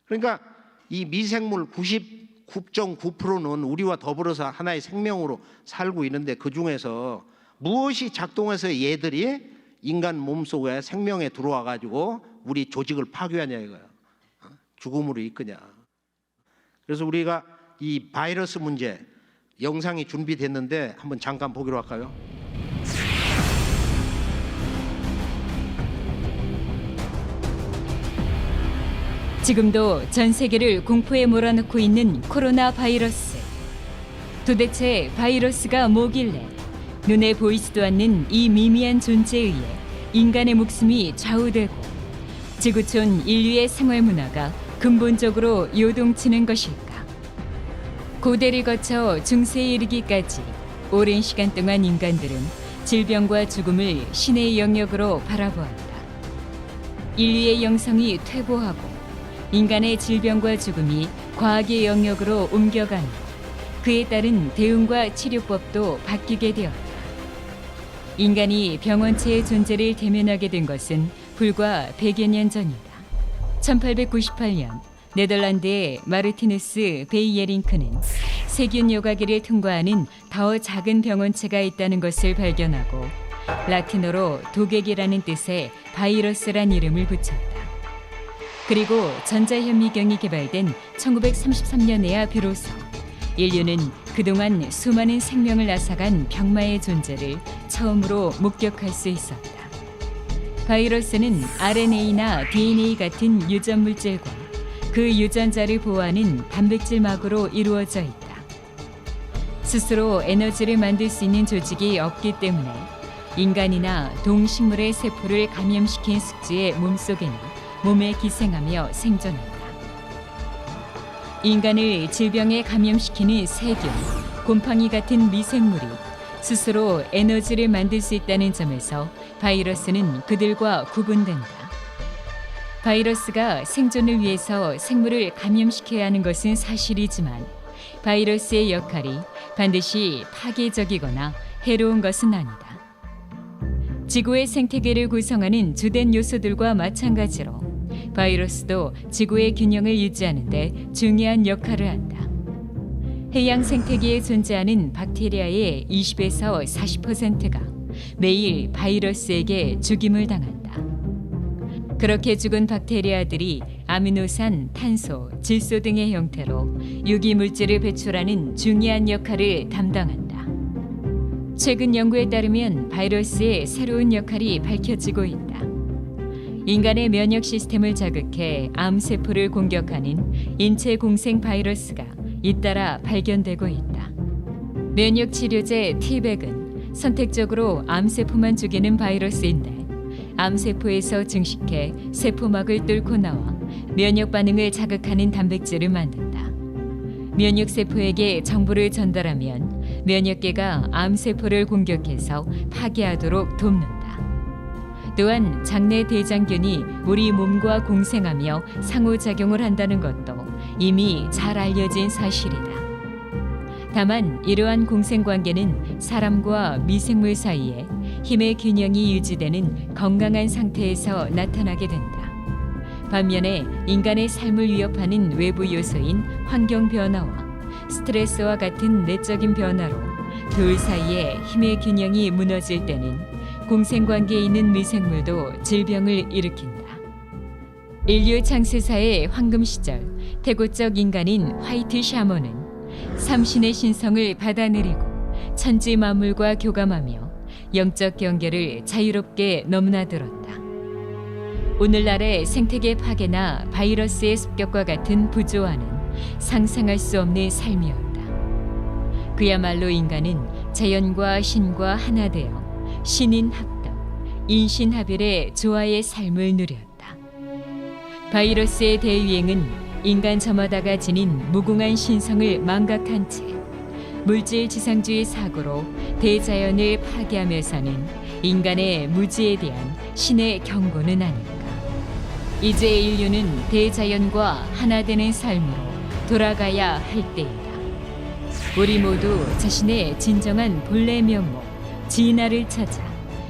그러니까 이 미생물 99.9%는 우리와 더불어서 하나의 생명으로 살고 있는데, 그 중에서 무엇이 작동해서 얘들이 인간 몸속에 생명에 들어와 가지고 우리 조직을 파괴하냐 이거야. 죽음으로 이끄냐. 그래서 우리가 이 바이러스 문제 영상이 준비됐는데 한번 잠깐 보기로 할까요? 지금도 전 세계를 공포에 몰아넣고 있는 코로나 바이러스. 도대체 바이러스가 뭐길래 눈에 보이지도 않는 이 미미한 존재에 의해 인간의 목숨이 좌우되고 지구촌 인류의 생활 문화가 근본적으로 요동치는 것일까? 고대를 거쳐 중세에 이르기까지 오랜 시간 동안 인간들은 질병과 죽음을 신의 영역으로 바라보았다. 인류의 영성이 퇴보하고 인간의 질병과 죽음이 과학의 영역으로 옮겨가며 그에 따른 대응과 치료법도 바뀌게 되었다. 인간이 병원체의 존재를 대면하게 된 것은 불과 100여 년 전이다. 1898년 네덜란드의 마르티누스 베이예링크는 세균 요가기를 통과하는 더 작은 병원체가 있다는 것을 발견하고 라틴어로 독액이라는 뜻의 바이러스란 이름을 붙였다. 그리고 전자현미경이 개발된 1933년에야 비로소 인류는 그동안 수많은 생명을 앗아간 병마의 존재를 처음으로 목격할 수 있었다. 바이러스는 RNA나 DNA 같은 유전 물질과 그 유전자를 보호하는 단백질 막으로 이루어져 있다. 스스로 에너지를 만들 수 있는 조직이 없기 때문에 인간이나 동식물의 세포를 감염시킨 숙주의 몸속에는 몸에 기생하며 생존한다. 인간을 질병에 감염시키는 세균, 곰팡이 같은 미생물이 스스로 에너지를 만들 수 있다는 점에서 바이러스는 그들과 구분된다. 바이러스가 생존을 위해서 생물을 감염시켜야 하는 것은 사실이지만 바이러스의 역할이 반드시 파괴적이거나 해로운 것은 아니다. 지구의 생태계를 구성하는 주된 요소들과 마찬가지로 바이러스도 지구의 균형을 유지하는 데 중요한 역할을 한다. 해양 생태계에 존재하는 박테리아의 20에서 40%가 매일 바이러스에게 죽임을 당한다. 그렇게 죽은 박테리아들이 아미노산, 탄소, 질소 등의 형태로 유기물질을 배출하는 중요한 역할을 담당한다. 최근 연구에 따르면 바이러스의 새로운 역할이 밝혀지고 있다. 인간의 면역 시스템을 자극해 암세포를 공격하는 인체 공생 바이러스가 잇따라 발견되고 있다. 면역 치료제 T백은 선택적으로 암세포만 죽이는 바이러스인데 암세포에서 증식해 세포막을 뚫고 나와 면역 반응을 자극하는 단백질을 만든다. 면역세포에게 정보를 전달하면 면역계가 암세포를 공격해서 파괴하도록 돕는다. 또한 장내 대장균이 우리 몸과 공생하며 상호작용을 한다는 것도 이미 잘 알려진 사실이다. 다만 이러한 공생관계는 사람과 미생물 사이에 힘의 균형이 유지되는 건강한 상태에서 나타나게 된다. 반면에 인간의 삶을 위협하는 외부 요소인 환경 변화와 스트레스와 같은 내적인 변화로 둘 사이에 힘의 균형이 무너질 때는 공생관계에 있는 미생물도 질병을 일으킨다. 인류 창세사의 황금 시절 태고적 인간인 화이트 샤먼은 삼신의 신성을 받아들이고 천지 만물과 교감하며 영적 경계를 자유롭게 넘나들었다. 오늘날의 생태계 파괴나 바이러스의 습격과 같은 부조화는 상상할 수 없는 삶이었다. 그야말로 인간은 자연과 신과 하나 되어 신인 합덕, 인신 합일의 조화의 삶을 누렸다. 바이러스의 대유행은 인간 저마다가 지닌 무궁한 신성을 망각한 채 물질 지상주의 사고로 대자연을 파괴하면서는 인간의 무지에 대한 신의 경고는 아닐까. 이제 인류는 대자연과 하나 되는 삶으로 돌아가야 할 때이다. 우리 모두 자신의 진정한 본래 면목, 진화를 찾아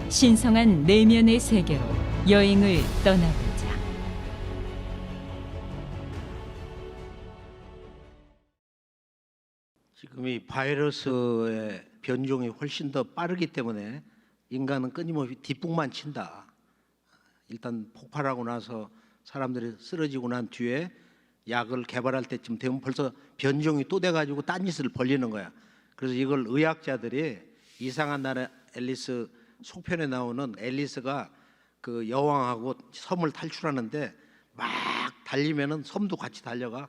신성한 내면의 세계로 여행을 떠나보자. 지금 이 바이러스의 변종이 훨씬 더 빠르기 때문에 인간은 끊임없이 뒷북만 친다. 일단 폭발하고 나서 사람들이 쓰러지고 난 뒤에 약을 개발할 때쯤 되면 벌써 변종이 또 돼가지고 딴짓을 벌리는 거야. 그래서 이걸 의학자들이 이상한 나라 앨리스 속편에 나오는 앨리스가 그 여왕하고 섬을 탈출하는데 막 달리면은 섬도 같이 달려가.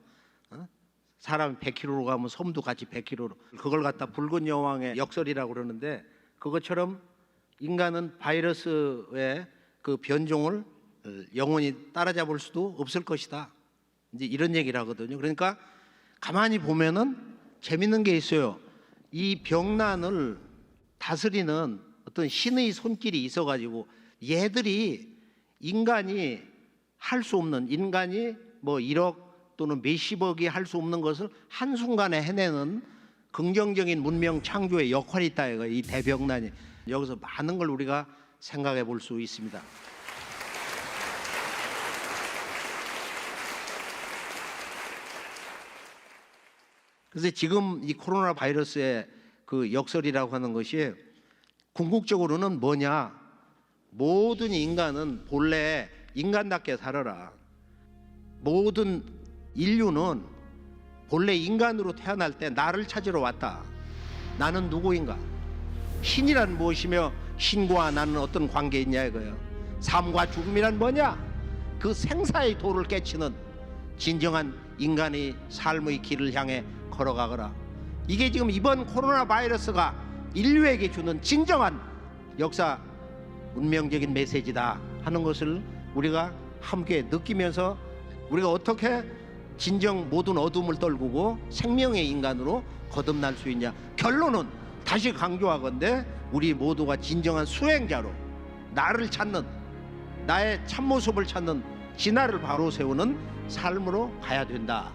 사람이 100km로 가면 섬도 같이 100km로. 그걸 갖다 붉은 여왕의 역설이라고 그러는데 그것처럼 인간은 바이러스의 그 변종을 영원히 따라잡을 수도 없을 것이다. 이제 이런 얘기를 하거든요. 그러니까 가만히 보면은 재밌는 게 있어요. 이 병난을 다스리는 어떤 신의 손길이 있어가지고 얘들이 인간이 할 수 없는, 인간이 뭐 1억 또는 몇십억이 할 수 없는 것을 한순간에 해내는 긍정적인 문명 창조의 역할이 있다 이거, 이 대병난이. 여기서 많은 걸 우리가 생각해 볼 수 있습니다. 그래서 지금 이 코로나 바이러스의 그 역설이라고 하는 것이 궁극적으로는 뭐냐? 모든 인간은 본래 인간답게 살아라. 모든 인류는 본래 인간으로 태어날 때 나를 찾으러 왔다. 나는 누구인가? 신이란 무엇이며 신과 나는 어떤 관계에 있냐 이거예요. 삶과 죽음이란 뭐냐? 그 생사의 도를 깨치는 진정한 인간의 삶의 길을 향해 걸어가거라. 이게 지금 이번 코로나 바이러스가 인류에게 주는 진정한 역사 운명적인 메시지다 하는 것을 우리가 함께 느끼면서 우리가 어떻게 진정 모든 어둠을 떨구고 생명의 인간으로 거듭날 수 있냐. 결론은 다시 강조하건대 우리 모두가 진정한 수행자로 나를 찾는, 나의 참모습을 찾는 진화를 바로 세우는 삶으로 가야 된다.